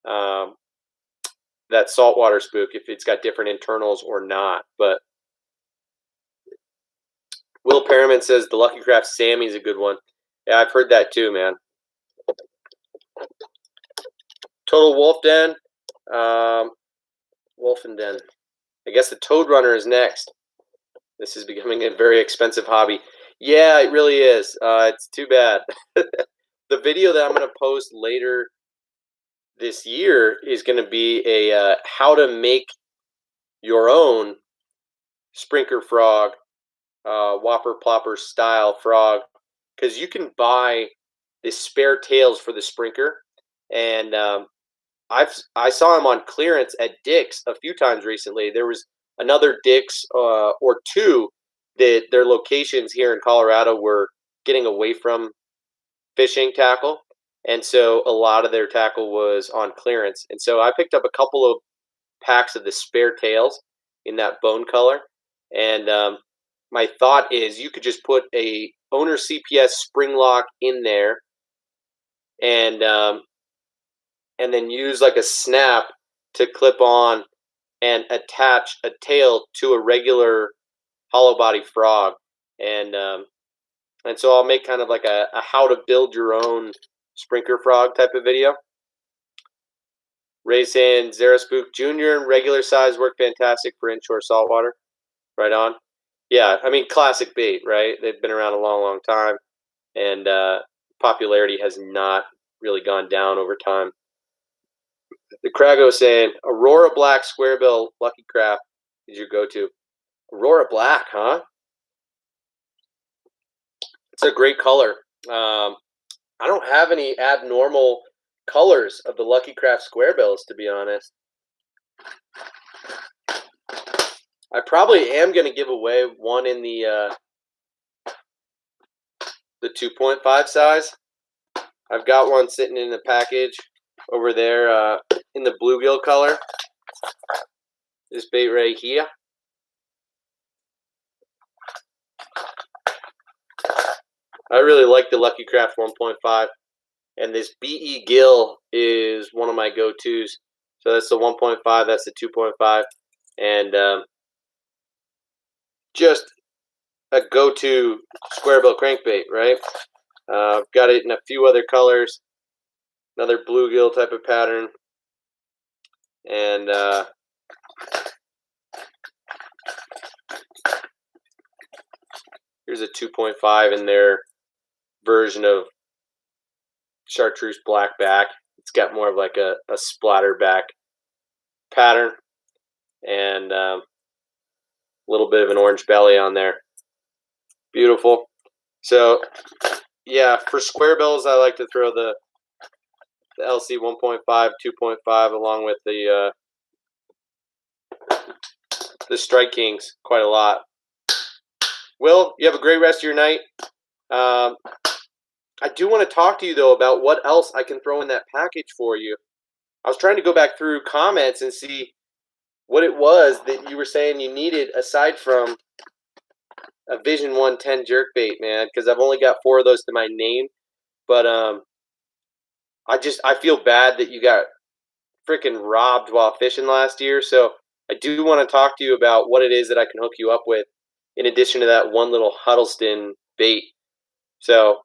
that saltwater spook, if it's got different internals or not. But Will Perriman says the Lucky Craft Sammy is a good one. Yeah, I've heard that too, man. Total Wolf Den, Wolfen Den. I guess the Toad Runner is next. This is becoming a very expensive hobby. Yeah, it really is. It's too bad. The video that I'm going to post later this year is going to be a how to make your own sprinkler frog, whopper plopper style frog, because you can buy the spare tails for the sprinkler, and I saw them on clearance at Dick's a few times recently. There was another Dick's or two that their locations here in Colorado were getting away from fishing tackle, and so a lot of their tackle was on clearance. And so I picked up a couple of packs of the spare tails in that bone color, and my thought is you could just put a owner CPS spring lock in there, and then use like a snap to clip on and attach a tail to a regular hollow body frog. And so I'll make kind of like a how to build your own sprinkler frog type of video. Ray saying Zara Spook Junior and regular size work fantastic for inshore saltwater. Right on. Yeah, I mean, classic bait, right? They've been around a long, long time, and popularity has not really gone down over time. The Crago saying Aurora Black Square Bill Lucky Craft is your go-to. Aurora Black, huh? It's a great color. I don't have any abnormal colors of the Lucky Craft Square Bills, to be honest. I probably am going to give away one in the 2.5 size. I've got one sitting in the package over there in the bluegill color. This bait right here. I really like the Lucky Craft 1.5, and this BE Gill is one of my go-tos. So that's the 1.5, that's the 2.5, and just a go-to square bill crankbait, right? I've got it in a few other colors, another bluegill type of pattern, and here's a 2.5 in their version of chartreuse black back. It's got more of like a splatter back pattern, and a little bit of an orange belly on there. Beautiful. So yeah, for square bills, I like to throw the LC 1.5, 2.5 along with the Strike Kings quite a lot. Will, you have a great rest of your night. I do want to talk to you though about what else I can throw in that package for you. I was trying to go back through comments and see what it was that you were saying you needed aside from a Vision 110 jerkbait, man, because I've only got 4 of those to my name. But I feel bad that you got freaking robbed while fishing last year. So I do want to talk to you about what it is that I can hook you up with in addition to that one little Huddleston bait. So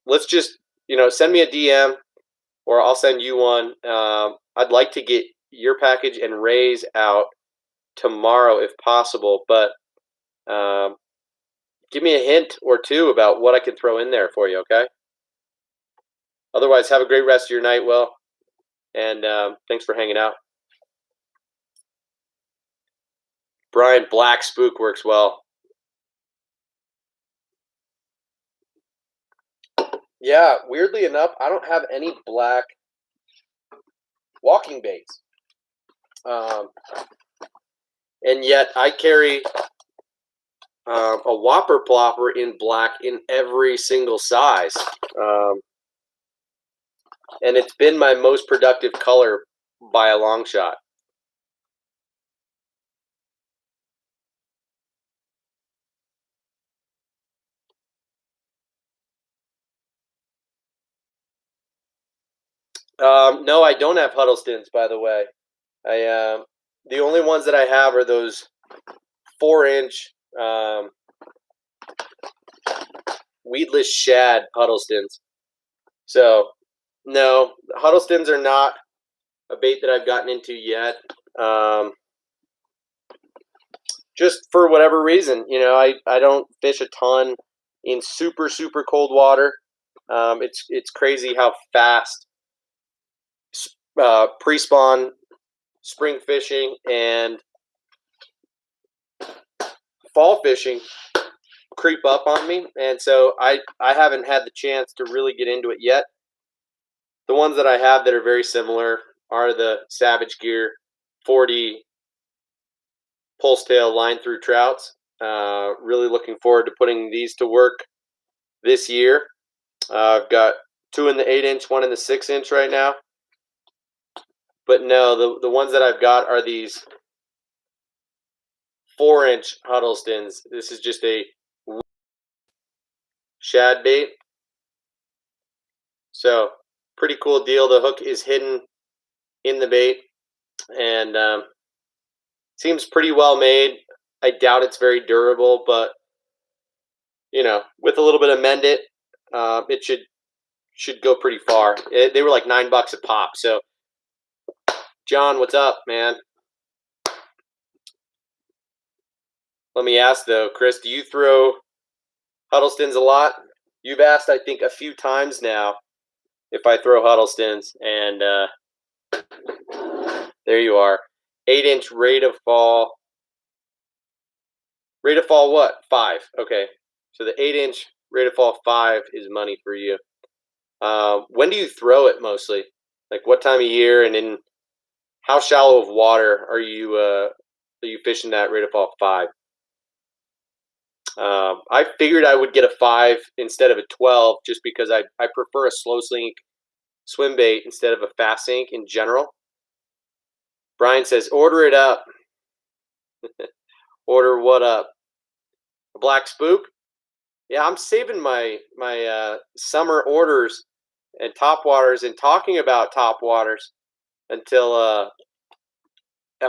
let's just, send me a DM or I'll send you one. I'd like to get your package and Ray's out tomorrow if possible, but give me a hint or two about what I can throw in there for you, okay? Otherwise, have a great rest of your night, Will, and thanks for hanging out. Brian, black spook works well. Yeah, weirdly enough, I don't have any black walking baits. And yet I carry a Whopper Plopper in black in every single size. And it's been my most productive color by a long shot. No, I don't have Huddlestons, by the way. The only ones that I have are those 4-inch weedless shad Huddlestons. So, no, Huddlestons are not a bait that I've gotten into yet. Just for whatever reason, I don't fish a ton in super, super cold water. It's crazy how fast pre-spawn spring fishing and fall fishing creep up on me, and so I haven't had the chance to really get into it yet. The ones that I have that are very similar are the Savage Gear 40 pulse tail line through trouts. Really looking forward to putting these to work this year. I've got 2 in the 8-inch, 1 in the 6-inch right now. But no, the ones that I've got are these 4-inch Huddlestons. This is just a shad bait. So pretty cool deal. The hook is hidden in the bait and seems pretty well made. I doubt it's very durable, but with a little bit of mend it should go pretty far. They were like $9 a pop. So John, what's up, man? Let me ask though, Chris, do you throw Huddlestons a lot? You've asked, I think, a few times now if I throw Huddlestons, and there you are. 8-inch rate of fall. Rate of fall what? 5. Okay. So the 8-inch rate of fall 5 is money for you. When do you throw it mostly? Like what time of year and in how shallow of water are you fishing that rate of fall 5? I figured I would get a 5 instead of a 12 just because I prefer a slow sink swim bait instead of a fast sink in general. Brian says, order it up. Order what up? A black spook? Yeah, I'm saving my summer orders and top waters and talking about top waters until a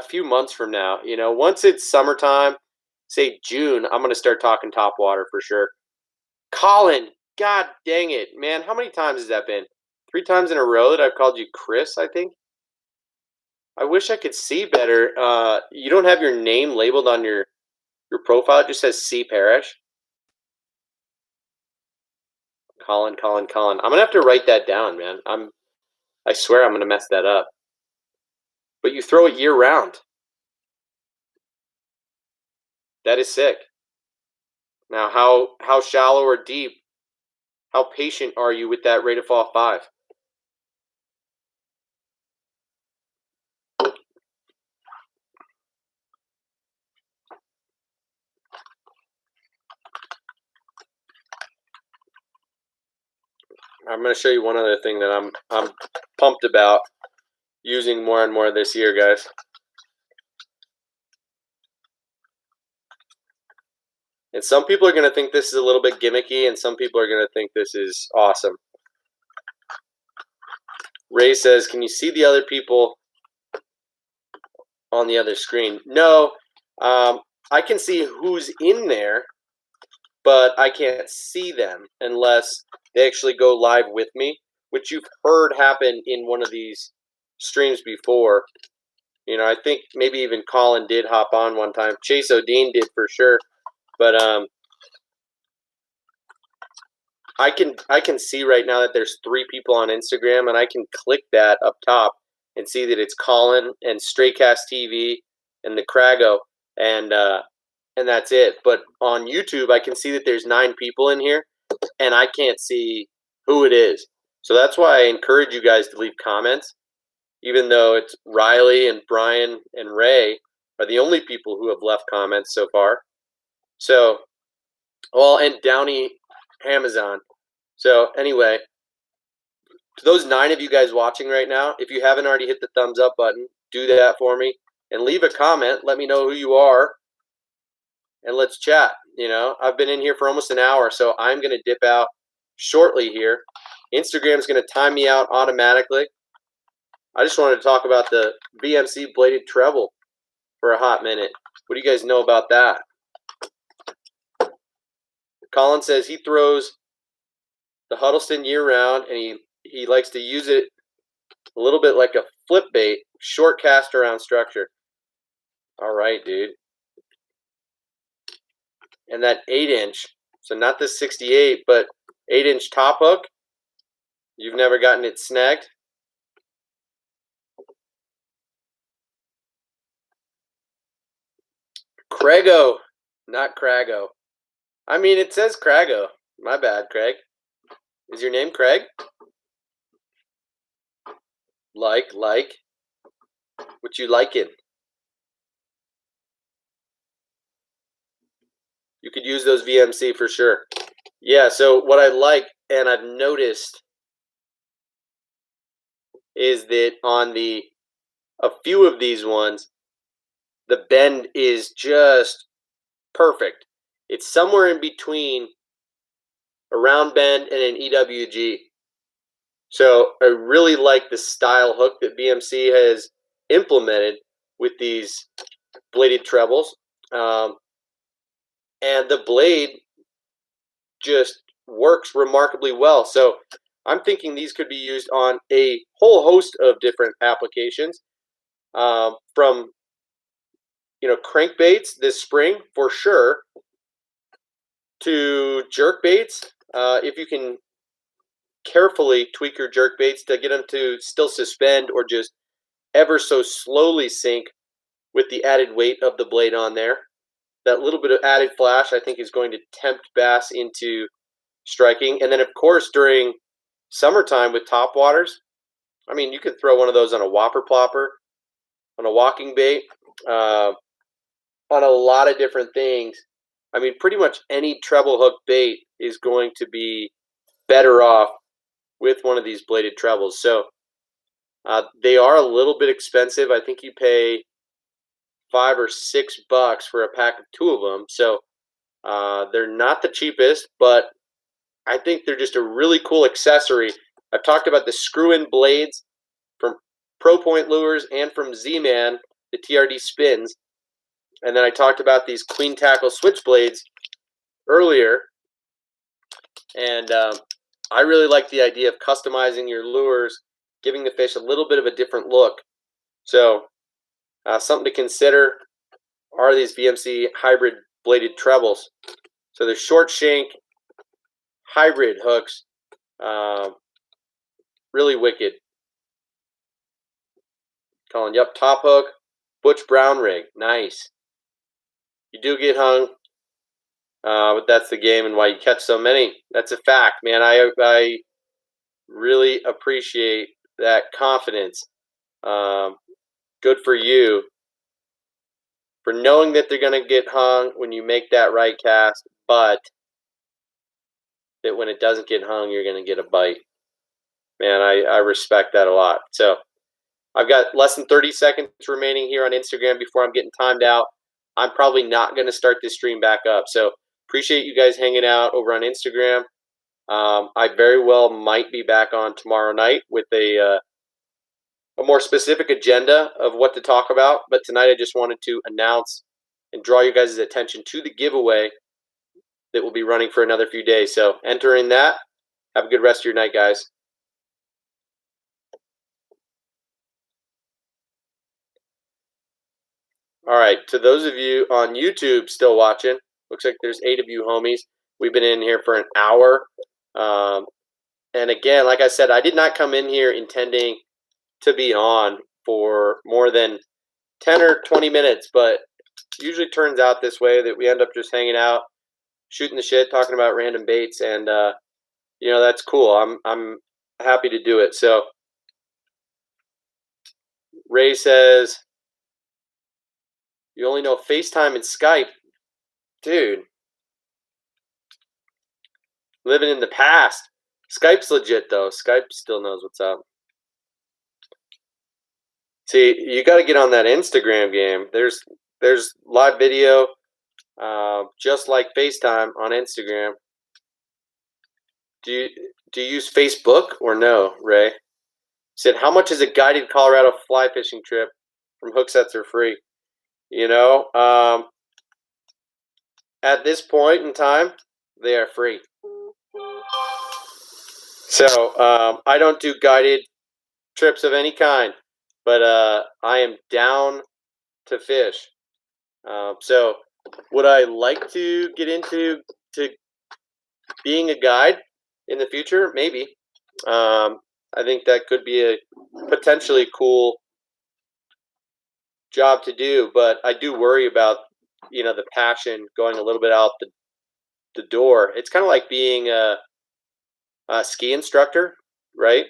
few months from now. You know, once it's summertime, say June, I'm going to start talking top water for sure. Colin, god dang it, man. How many times has that been? 3 times in a row that I've called you Chris, I think. I wish I could see better. You don't have your name labeled on your profile. It just says C. Parrish. Colin. I'm going to have to write that down, man. I swear I'm going to mess that up. But you throw it year round. That is sick. Now, how shallow or deep, how patient are you with that rate of fall 5? I'm going to show you one other thing that I'm pumped about using more and more this year, guys. And some people are going to think this is a little bit gimmicky, and some people are going to think this is awesome. Ray says, can you see the other people on the other screen? No, I can see who's in there, but I can't see them unless they actually go live with me, which you've heard happen in one of these streams before. You know, I think maybe even Colin did hop on one time. Chase O'Dean did for sure. But I can see right now that there's 3 people on Instagram, and I can click that up top and see that it's Colin and Straycast TV and the Crago, and that's it. But on YouTube, I can see that there's 9 people in here, and I can't see who it is. So that's why I encourage you guys to leave comments, even though it's Riley and Brian and Ray are the only people who have left comments so far. So, well, and Downey Amazon. So anyway, to those 9 of you guys watching right now, if you haven't already hit the thumbs up button, do that for me and leave a comment. Let me know who you are, and let's chat. You know, I've been in here for almost an hour, so I'm going to dip out shortly here. Instagram's going to time me out automatically. I just wanted to talk about the VMC bladed treble for a hot minute. What do you guys know about that? Colin says he throws the Huddleston year-round, and he likes to use it a little bit like a flip bait, short cast around structure. All right, dude. And that 8-inch, so not the 68, but 8-inch top hook, you've never gotten it snagged? Crago, not Crago. I mean, it says Crago. My bad, Craig. Is your name Craig? Like. What you liking? You could use those VMC for sure. Yeah, so what I like, and I've noticed, is that on a few of these ones, the bend is just perfect. It's somewhere in between a round bend and an EWG. So I really like the style hook that VMC has implemented with these bladed trebles. And the blade just works remarkably well. So I'm thinking these could be used on a whole host of different applications, from crankbaits this spring for sure, to jerkbaits. If you can carefully tweak your jerkbaits to get them to still suspend or just ever so slowly sink with the added weight of the blade on there. That little bit of added flash, I think, is going to tempt bass into striking. And then, of course, during summertime with top waters, I mean, you could throw one of those on a whopper plopper on a walking bait, on a lot of different things. I mean, pretty much any treble hook bait is going to be better off with one of these bladed trebles. So they are a little bit expensive. I think you pay $5 or $6 for a pack of 2 of them. So they're not the cheapest, but I think they're just a really cool accessory. I've talked about the screw-in blades from Pro Point Lures and from Z-Man, the TRD spins. And then I talked about these clean tackle switch blades earlier. And I really like the idea of customizing your lures, giving the fish a little bit of a different look. So something to consider are these VMC hybrid bladed trebles. So they're short shank hybrid hooks. Really wicked. Colin, yep, top hook, Butch Brown rig. Nice. You do get hung, but that's the game and why you catch so many. That's a fact, man. I really appreciate that confidence. Good for you for knowing that they're going to get hung when you make that right cast, but that when it doesn't get hung, you're going to get a bite. Man, I respect that a lot. So I've got less than 30 seconds remaining here on Instagram before I'm getting timed out. I'm probably not going to start this stream back up. So appreciate you guys hanging out over on Instagram. I very well might be back on tomorrow night with a more specific agenda of what to talk about. But tonight I just wanted to announce and draw you guys' attention to the giveaway that will be running for another few days. So enter in that. Have a good rest of your night, guys. All right, to those of you on YouTube still watching, looks like there's 8 of you homies. We've been in here for an hour. And again, like I said, I did not come in here intending to be on for more than 10 or 20 minutes, but usually turns out this way that we end up just hanging out, shooting the shit, talking about random baits, and you know, that's cool. I'm happy to do it. So Ray says, you only know FaceTime and Skype. Dude, living in the past. Skype's legit, though. Skype still knows what's up. See, you got to get on that Instagram game. There's live video, just like FaceTime on Instagram. Do you use Facebook or no, Ray? He said, how much is a guided Colorado fly fishing trip from hooksets.arefree? You know, at this point in time, they are free. So I don't do guided trips of any kind, but I am down to fish. So would I like to get into being a guide in the future? Maybe. I think that could be a potentially cool job to do, but I do worry about, you know, the passion going a little bit out the door. It's kind of like being a ski instructor, right?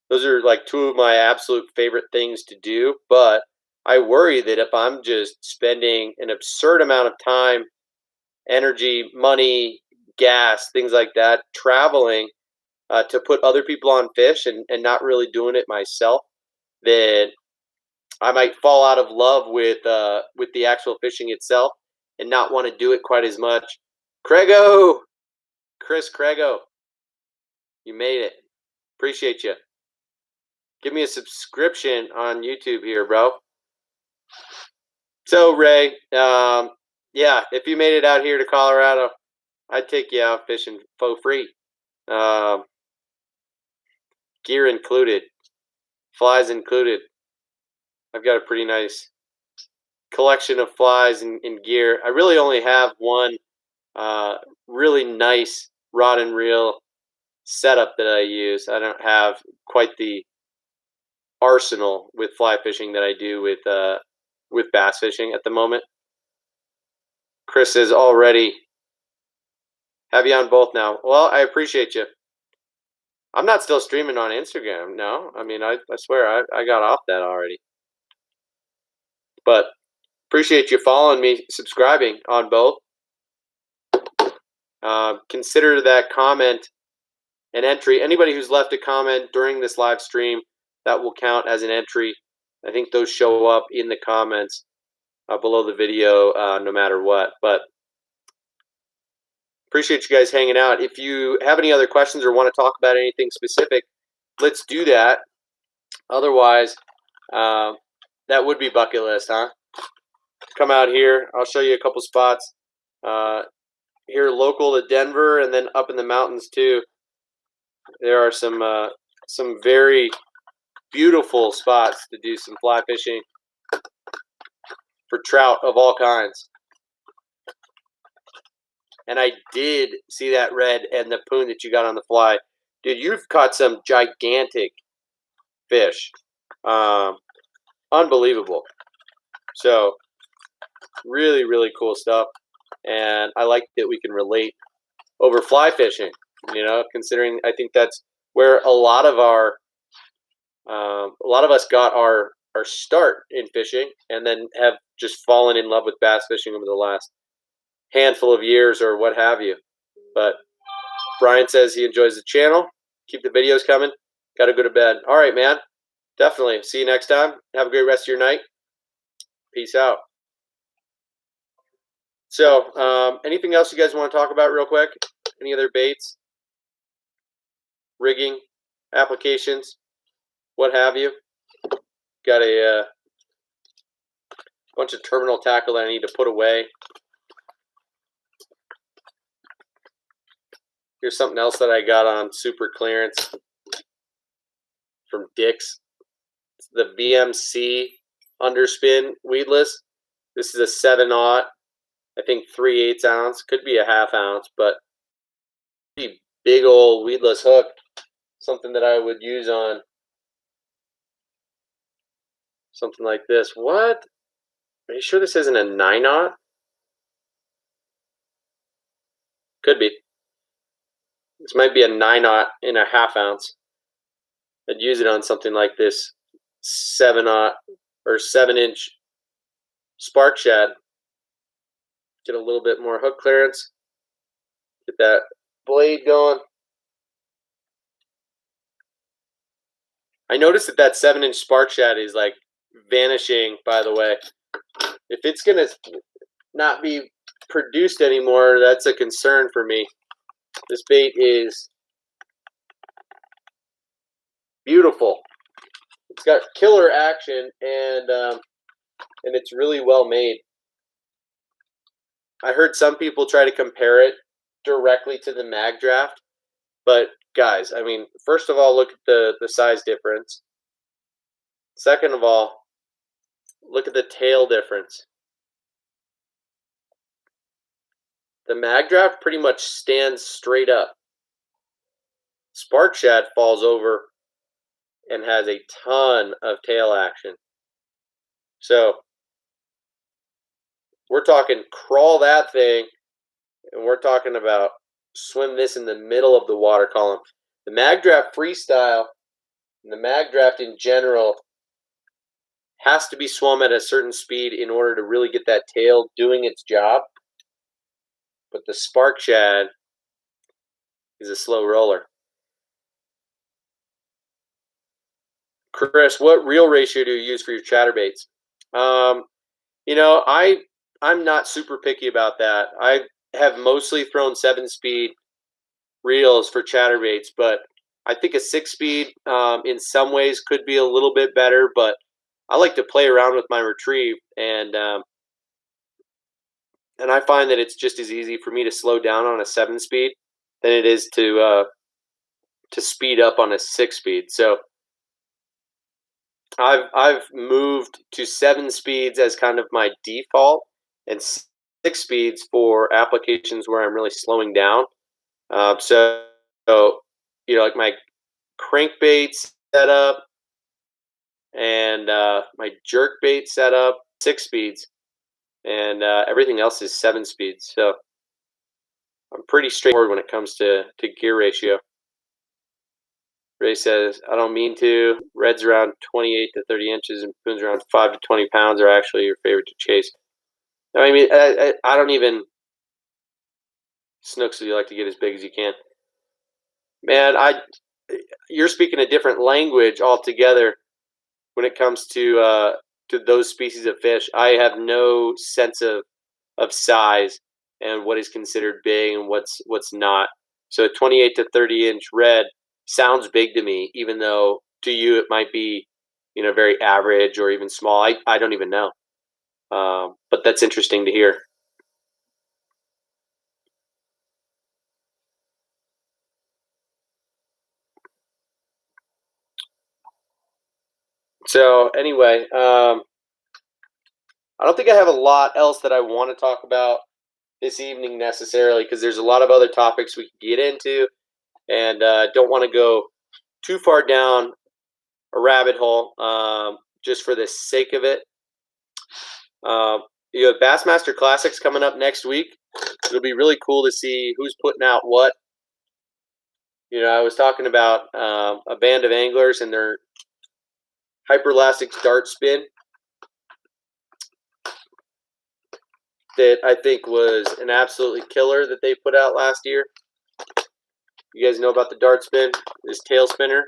Those are like 2 of my absolute favorite things to do, but I worry that if I'm just spending an absurd amount of time, energy, money, gas, things like that, traveling to put other people on fish and not really doing it myself, then I might fall out of love with the actual fishing itself and not want to do it quite as much. Craigo! Chris Craigo, you made it. Appreciate you. Give me a subscription on YouTube here, bro. So, Ray, yeah, if you made it out here to Colorado, I'd take you out fishing for free. Gear included. Flies included. I've got a pretty nice collection of flies and gear. I really only have one really nice rod and reel setup that I use. I don't have quite the arsenal with fly fishing that I do with bass fishing at the moment. Chris says already have you on both now. Well, I appreciate you. I'm not still streaming on Instagram. No, I mean, I swear I got off that already. But appreciate you following me, subscribing on both. Consider that comment an entry. Anybody who's left a comment during this live stream, that will count as an entry. I think those show up in the comments below the video no matter what. But appreciate you guys hanging out. If you have any other questions or want to talk about anything specific, let's do that. Otherwise, that would be bucket list, huh? Come out here. I'll show you a couple spots here local to Denver, and then up in the mountains too. There are some very beautiful spots to do some fly fishing for trout of all kinds. And I did see that red and the poon that you got on the fly. Dude, you've caught some gigantic fish. Unbelievable. So, really, really cool stuff. And I like that we can relate over fly fishing, you know, considering I think that's where a lot of us got our start in fishing, and then have just fallen in love with bass fishing over the last handful of years or what have you. But Brian says he enjoys the channel. Keep the videos coming. Got to go to bed. All right, man. Definitely. See you next time. Have a great rest of your night. Peace out. So, anything else you guys want to talk about real quick? Any other baits? Rigging? Applications? What have you? Got a bunch of terminal tackle that I need to put away. Here's something else that I got on super clearance from Dick's. It's the VMC underspin weedless. This is a 7/0, I think 3/8 ounce. Could be a ½ ounce, but pretty big old weedless hook. Something that I would use on something like this. What? Are you sure this isn't a 9/0? Could be. This might be a 9/0 in a ½ ounce. I'd use it on something like this 7/0 or 7-inch spark shad. Get a little bit more hook clearance. Get that blade going. I noticed that 7-inch spark shad is like vanishing, by the way. If it's going to not be produced anymore, that's a concern for me. This bait is beautiful. It's got killer action, and it's really well made. I heard some people try to compare it directly to the mag draft, but guys, I mean, first of all, look at the size difference. Second of all, look at the tail difference. The mag draft pretty much stands straight up. Spark shad falls over and has a ton of tail action. So we're talking crawl that thing, and we're talking about swim this in the middle of the water column. The mag draft freestyle and the mag draft in general has to be swum at a certain speed in order to really get that tail doing its job. But the spark shad is a slow roller. Chris, what reel ratio do you use for your chatterbaits? You know, I'm not super picky about that. I have mostly thrown 7-speed reels for chatterbaits, but I think a 6-speed in some ways could be a little bit better, but I like to play around with my retrieve, and I find that it's just as easy for me to slow down on a 7-speed than it is to speed up on a 6-speed. So I've moved to 7 speeds as kind of my default, and 6 speeds for applications where I'm really slowing down. So you know, like my crankbait setup and my jerkbait setup, 6 speeds, and everything else is 7 speeds. So I'm pretty straightforward when it comes to gear ratio. Ray says, I don't mean to. Red's around 28 to 30 inches and spoons around 5 to 20 pounds are actually your favorite to chase. I mean, I don't even. Snooks, you like to get as big as you can. Man, you're speaking a different language altogether when it comes to those species of fish. I have no sense of size and what is considered big and what's not. So 28 to 30 inch red sounds big to me, even though to you it might be, very average or even small. I don't even know. But that's interesting to hear. So anyway, I don't think I have a lot else that I want to talk about this evening necessarily, because there's a lot of other topics we can get into, and don't want to go too far down a rabbit hole just for the sake of it. You have Bassmaster Classics coming up next week. It'll be really cool to see who's putting out what. I was talking about a band of anglers and their hyperlastic dart spin that I think was an absolutely killer that they put out last year. You guys know about the dart spin, this tail spinner.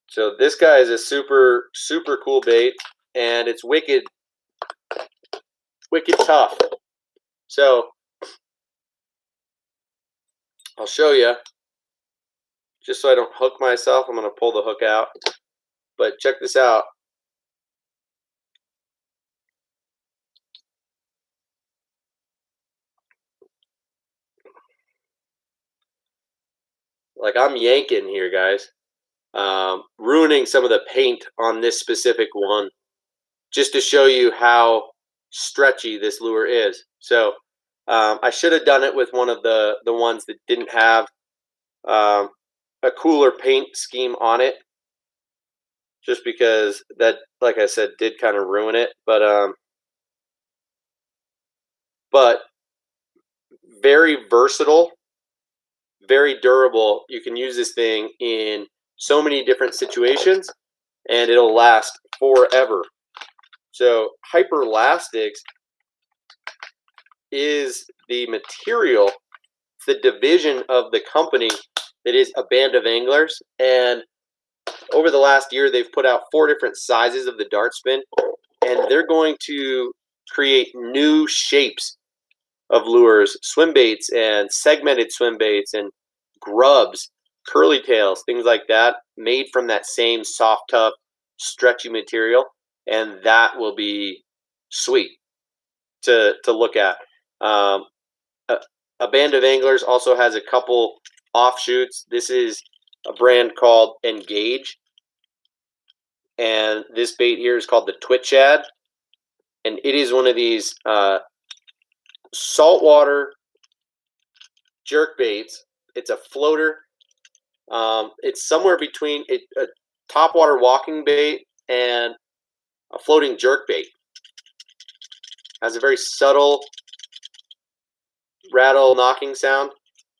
So this guy is a super, super cool bait, and it's wicked tough. So I'll show you, just so I don't hook myself. I'm going to pull the hook out, but check this out. Like, I'm yanking here, guys, ruining some of the paint on this specific one, just to show you how stretchy this lure is. So I should have done it with one of the ones that didn't have a cooler paint scheme on it, just because that, like I said, did kind of ruin it. But very versatile, very durable. You can use this thing in so many different situations, and it'll last forever. So hyperlastics is the material, the division of the company that is a band of anglers. And over the last year, they've put out 4 different sizes of the dart spin, and they're going to create new shapes of lures, swim baits and segmented swim baits and grubs, curly tails, things like that, made from that same soft, tough, stretchy material. And that will be sweet to look at. A band of anglers also has a couple offshoots. This is a brand called Engage, and this bait here is called the Twitch Shad, and it is one of these saltwater jerk baits. It's a floater. It's somewhere between a topwater walking bait and a floating jerk bait. Has a very subtle rattle knocking sound,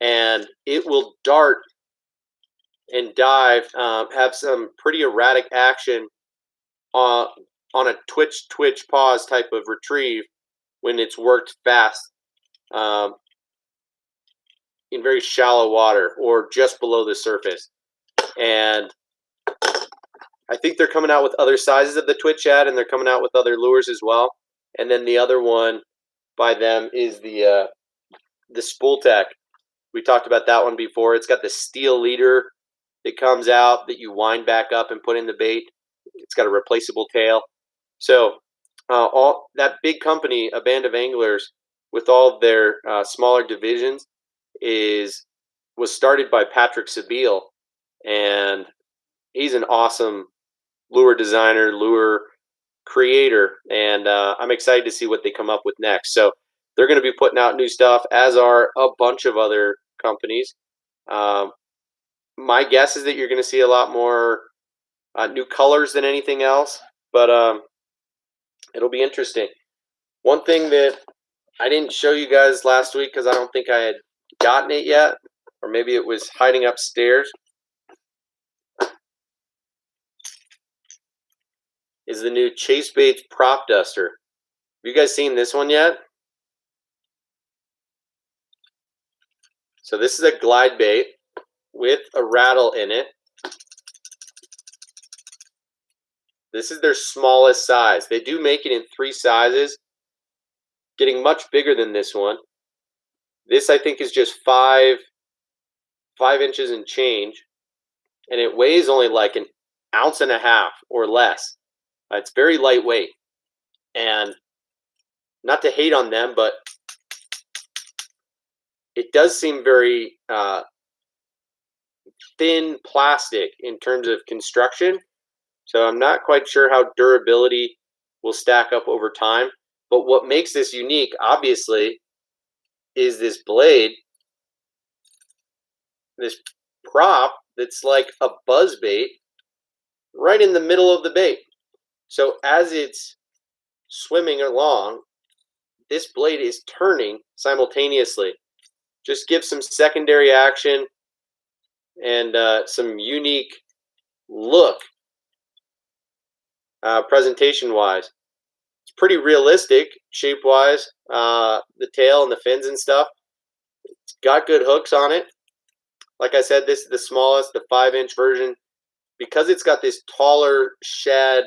and it will dart and dive, have some pretty erratic action on a twitch pause type of retrieve when it's worked fast in very shallow water or just below the surface. And I think they're coming out with other sizes of the Twitch Shad, and they're coming out with other lures as well. And then the other one by them is the Spool Tech. We talked about that one before. It's got the steel leader that comes out that you wind back up and put in the bait. It's got a replaceable tail. So all that big company, a band of anglers, with all of their smaller divisions, was started by Patrick Sebile, and he's an awesome lure designer, lure creator, and I'm excited to see what they come up with next. So they're going to be putting out new stuff, as are a bunch of other companies. My guess is that you're going to see a lot more new colors than anything else, but it'll be interesting. One thing that I didn't show you guys last week because I don't think I had gotten it yet, or maybe it was hiding upstairs, is the new Chase Baits Prop Duster. Have you guys seen this one yet? So this is a glide bait with a rattle in it. This is their smallest size. They do make it in 3 sizes, getting much bigger than this one. This, I think, is just 5 inches and change, and it weighs only like 1.5 ounces or less. It's very lightweight, and not to hate on them, but it does seem very thin plastic in terms of construction. So I'm not quite sure how durability will stack up over time. But what makes this unique, obviously, is this blade, this prop that's like a buzz bait right in the middle of the bait. So as it's swimming along, this blade is turning simultaneously. Just gives some secondary action and some unique look presentation-wise. It's pretty realistic shape-wise, the tail and the fins and stuff. It's got good hooks on it. Like I said, this is the smallest, the 5-inch version. Because it's got this taller shad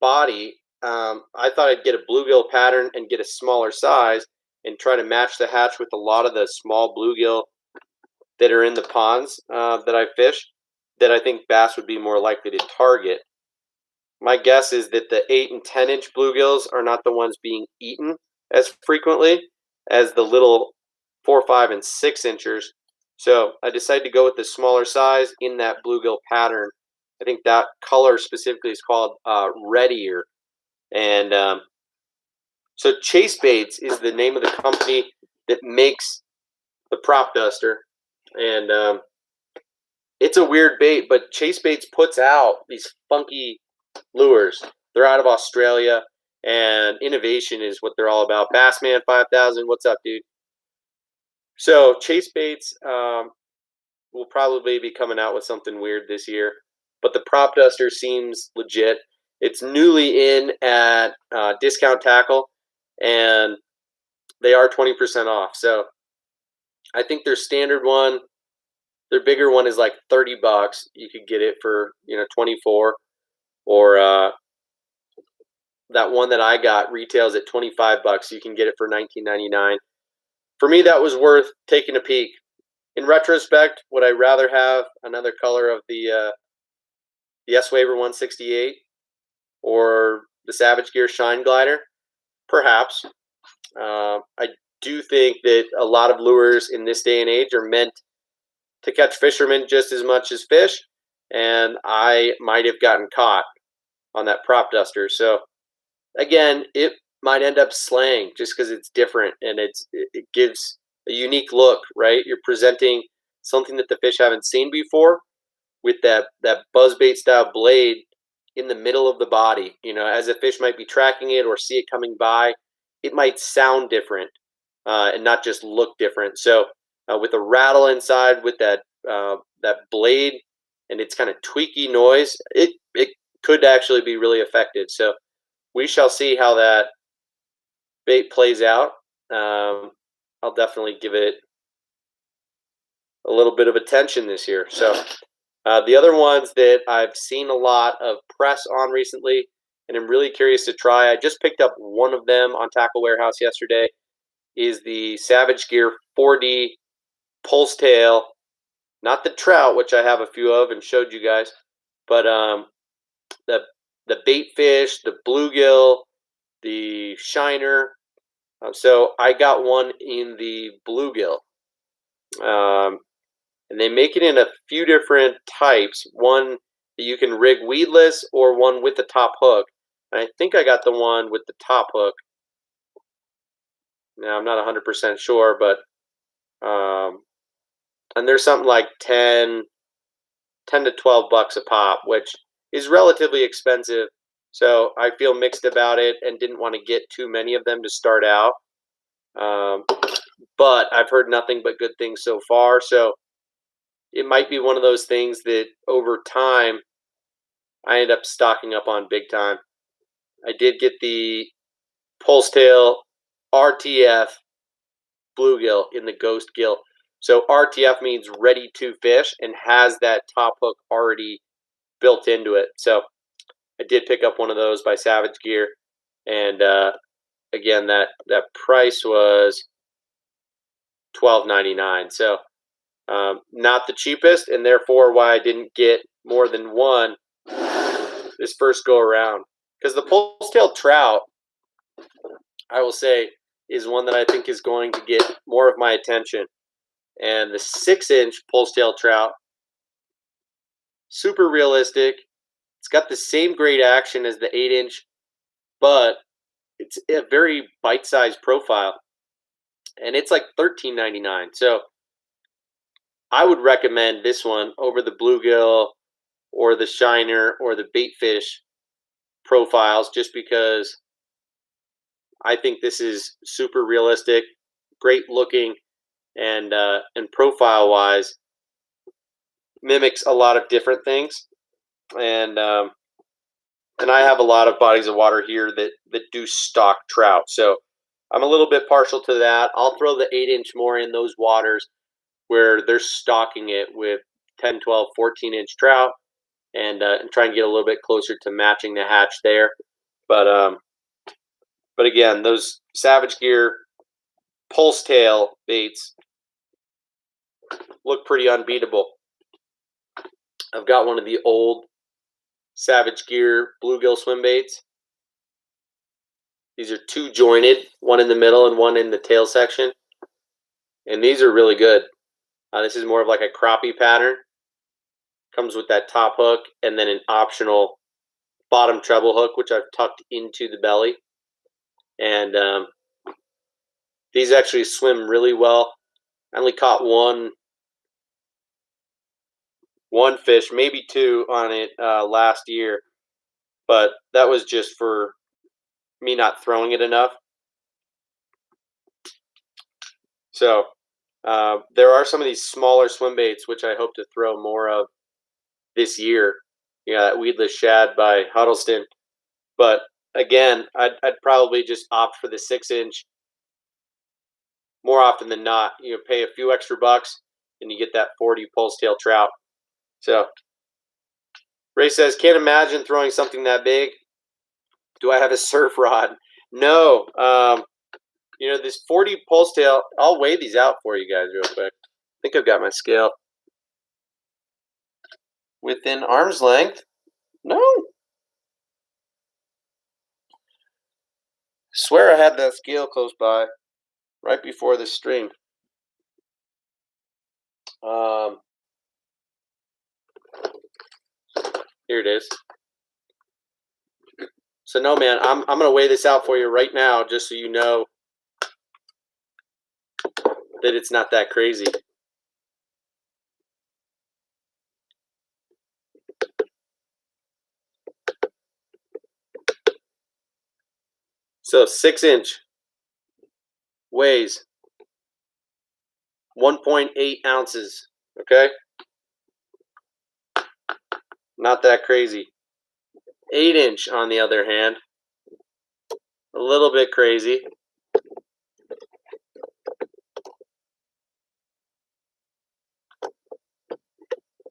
body, I thought I'd get a bluegill pattern and get a smaller size and try to match the hatch with a lot of the small bluegill that are in the ponds that I fish, that I think bass would be more likely to target. My guess is that the 8 and 10-inch bluegills are not the ones being eaten as frequently as the little 4, 5, and 6-inchers. So I decided to go with the smaller size in that bluegill pattern. I think that color specifically is called red ear. And so Chase Baits is the name of the company that makes the prop duster. And it's a weird bait, but Chase Baits puts out these funky lures. They're out of Australia, and innovation is what they're all about. Bassman 5000, what's up, dude? So Chase Baits will probably be coming out with something weird this year, but the prop duster seems legit. It's newly in at Discount Tackle, and they are 20% off. So I think their standard one, their bigger one is like $30. You could get it for 24, or that one that I got retails at $25. You can get it for $19.99. For me, that was worth taking a peek. In retrospect, would I rather have another color of the S-Waver 168 or the Savage Gear Shine Glider? Perhaps. I do think that a lot of lures in this day and age are meant to catch fishermen just as much as fish, and I might have gotten caught on that prop duster. So again, it might end up slaying just because it's different and it gives a unique look, right? You're presenting something that the fish haven't seen before with that buzzbait style blade in the middle of the body. As a fish might be tracking it or see it coming by, it might sound different and not just look different. So with a rattle inside, with that blade and its kind of tweaky noise, it could actually be really effective. So we shall see how that bait plays out. I'll definitely give it a little bit of attention this year. So the other ones that I've seen a lot of press on recently, and I'm really curious to try, I just picked up one of them on Tackle Warehouse yesterday, is the Savage Gear 4D Pulse Tail. Not the trout, which I have a few of and showed you guys, but the bait fish, the bluegill, the shiner. So I got one in the bluegill. And they make it in a few different types. One that you can rig weedless, or one with the top hook. And I think I got the one with the top hook. Now, I'm not 100% sure, but and there's something like 10 to $12 a pop, which is relatively expensive So I feel mixed about it and didn't want to get too many of them to start out. But I've heard nothing but good things so far. So it might be one of those things that over time I end up stocking up on big time. I did get the Pulse Tail RTF bluegill in the ghost gill. So RTF means ready to fish and has that top hook already built into it. So I did pick up one of those by Savage Gear, and again, that price was $12.99. So not the cheapest, and therefore why I didn't get more than one this first go around. Because the Pulse Tail trout, I will say, is one that I think is going to get more of my attention. And the 6-inch Pulse Tail trout, super realistic. It's got the same great action as the 8-inch, but it's a very bite-sized profile. And it's like $13.99. So I would recommend this one over the bluegill or the shiner or the baitfish profiles, just because I think this is super realistic, great looking, and profile-wise mimics a lot of different things. And I have a lot of bodies of water here that do stock trout, so I'm a little bit partial to that. I'll throw the 8-inch more in those waters where they're stocking it with 10, 12, 14-inch trout, and try and get a little bit closer to matching the hatch there. But again, those Savage Gear Pulse Tail baits look pretty unbeatable. I've got one of the old Savage Gear bluegill swim baits. These are 2 jointed, one in the middle and one in the tail section. And these are really good. This is more of like a crappie pattern. Comes with that top hook and then an optional bottom treble hook, which I've tucked into the belly. And these actually swim really well. I only caught one fish, maybe 2 on it last year, but that was just for me not throwing it enough. So there are some of these smaller swim baits which I hope to throw more of this year. Yeah, that weedless shad by Huddleston. But again, I'd probably just opt for the 6-inch more often than not. You know, pay a few extra bucks and you get that 40 Pulse Tail trout. So Ray says, can't imagine throwing something that big. Do I have a surf rod? No. You know, this 40 Pulse Tail, I'll weigh these out for you guys real quick. I think I've got my scale. Within arm's length? No. Swear I had that scale close by right before this stream. Here it is. So no, man, I'm gonna weigh this out for you right now, just so you know that it's not that crazy. So 6-inch weighs 1.8 ounces. Okay, not that crazy. 8-inch, on the other hand, a little bit crazy.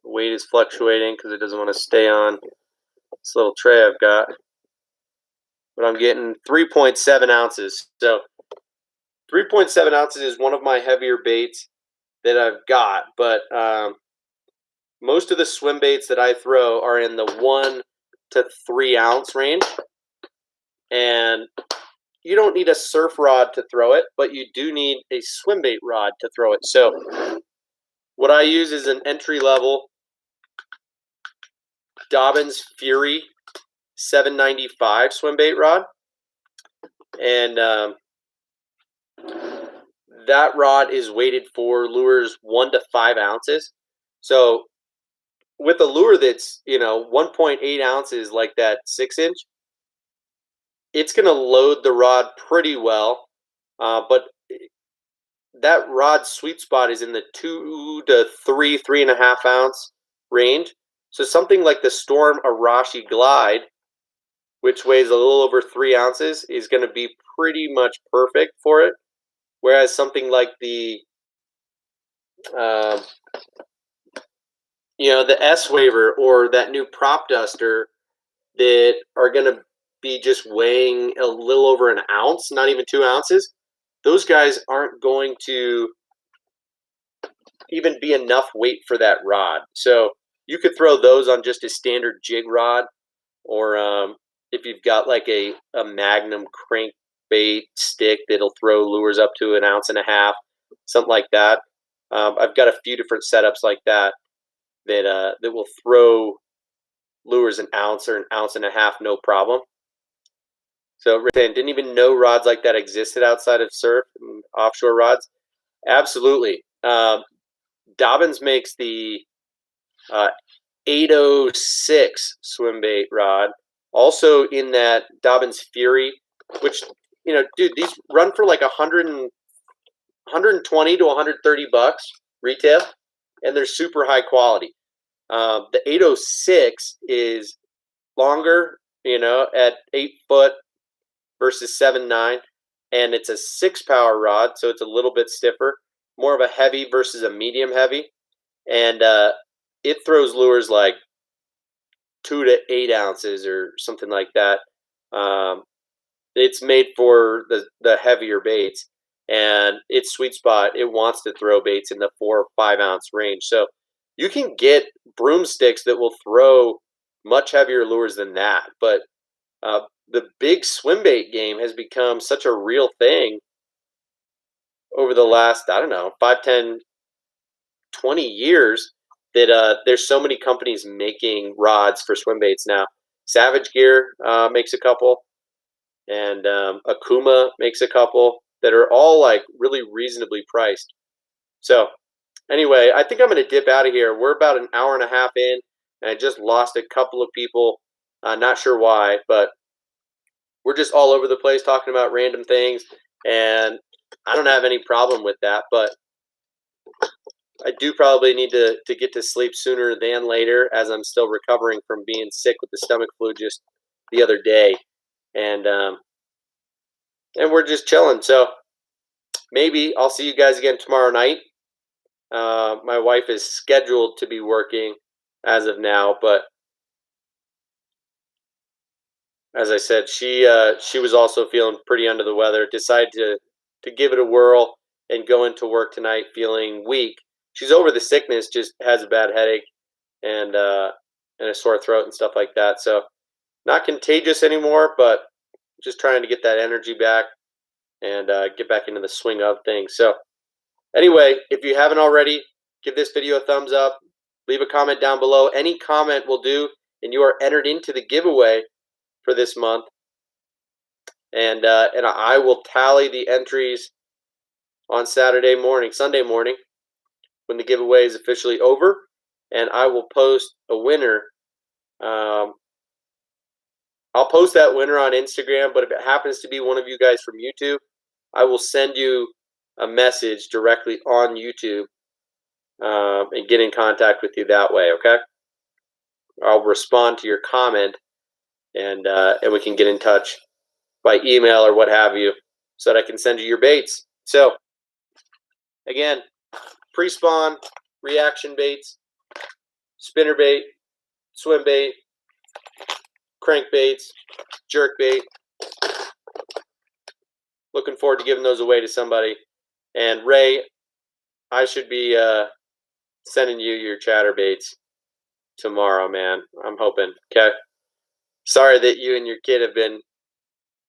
Weight is fluctuating because it doesn't want to stay on this little tray I've got. But I'm getting 3.7 ounces. So 3.7 ounces is one of my heavier baits that I've got. But most of the swim baits that I throw are in the 1 to 3 ounce range. And you don't need a surf rod to throw it, but you do need a swim bait rod to throw it. So what I use is an entry level Dobbins Fury 795 swim bait rod, and that rod is weighted for lures 1 to 5 ounces. So with a lure that's, you know, 1.8 ounces like that 6-inch, it's going to load the rod pretty well, but that rod sweet spot is in the 2 to 3.5 ounce range. So something like the Storm Arashi Glide, which weighs a little over 3 ounces, is going to be pretty much perfect for it. Whereas something like the the S-Waver or that new Prop Duster that are going to be just weighing a little over an ounce, not even 2 ounces, those guys aren't going to even be enough weight for that rod. So you could throw those on just a standard jig rod, or if you've got like a Magnum crankbait stick that'll throw lures up to 1.5 ounces, something like that. I've got a few different setups like that that will throw lures 1 ounce or 1.5 ounces, no problem. So didn't even know rods like that existed outside of surf and offshore rods. Absolutely. Dobbins makes the 806 swim bait rod, also in that Dobbins Fury, which, dude, these run for like 120 to 130 bucks retail, and they're super high quality. The 806 is longer, at 8 foot versus 7.9, and it's a 6-power rod, so it's a little bit stiffer, more of a heavy versus a medium heavy, and it throws lures like 2 to 8 ounces or something like that. It's made for the heavier baits, and its sweet spot, it wants to throw baits in the 4 or 5 ounce range. So you can get broomsticks that will throw much heavier lures than that. But the big swim bait game has become such a real thing over the last, 5, 10, 20 years that there's so many companies making rods for swim baits now. Savage Gear makes a couple, and Akuma makes a couple that are all like really reasonably priced. So anyway, I think I'm going to dip out of here. We're about 1.5 hours in, and I just lost a couple of people. Not sure why, but we're just all over the place talking about random things, and I don't have any problem with that, but I do probably need to get to sleep sooner than later, as I'm still recovering from being sick with the stomach flu just the other day, and we're just chilling. So maybe I'll see you guys again tomorrow night. My wife is scheduled to be working as of now, but as I said, she was also feeling pretty under the weather. Decided to give it a whirl and go into work tonight feeling weak. She's over the sickness, just has a bad headache and a sore throat and stuff like that. So not contagious anymore, but just trying to get that energy back and get back into the swing of things. So anyway, if you haven't already, give this video a thumbs up. Leave a comment down below. Any comment will do, and you are entered into the giveaway for this month. And I will tally the entries on Sunday morning, when the giveaway is officially over, and I will post a winner. I'll post that winner on Instagram, but if it happens to be one of you guys from YouTube, I will send you a message directly on YouTube and get in contact with you that way, okay? I'll respond to your comment, and we can get in touch by email or what have you, so that I can send you your baits. So, again, pre-spawn, reaction baits, spinnerbait, swim bait, crankbaits, jerkbait. Looking forward to giving those away to somebody. And Ray, I should be sending you your chatterbaits tomorrow, man. I'm hoping. Okay. Sorry that you and your kid have been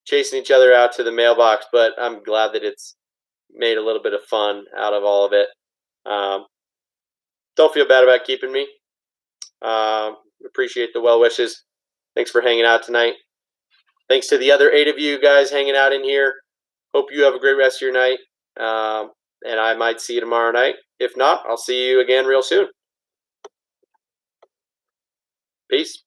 chasing each other out to the mailbox, but I'm glad that it's made a little bit of fun out of all of it. Don't feel bad about keeping me. Appreciate the well wishes. Thanks for hanging out tonight. Thanks to the other 8 of you guys hanging out in here. Hope you have a great rest of your night. And I might see you tomorrow night. If not, I'll see you again real soon. Peace.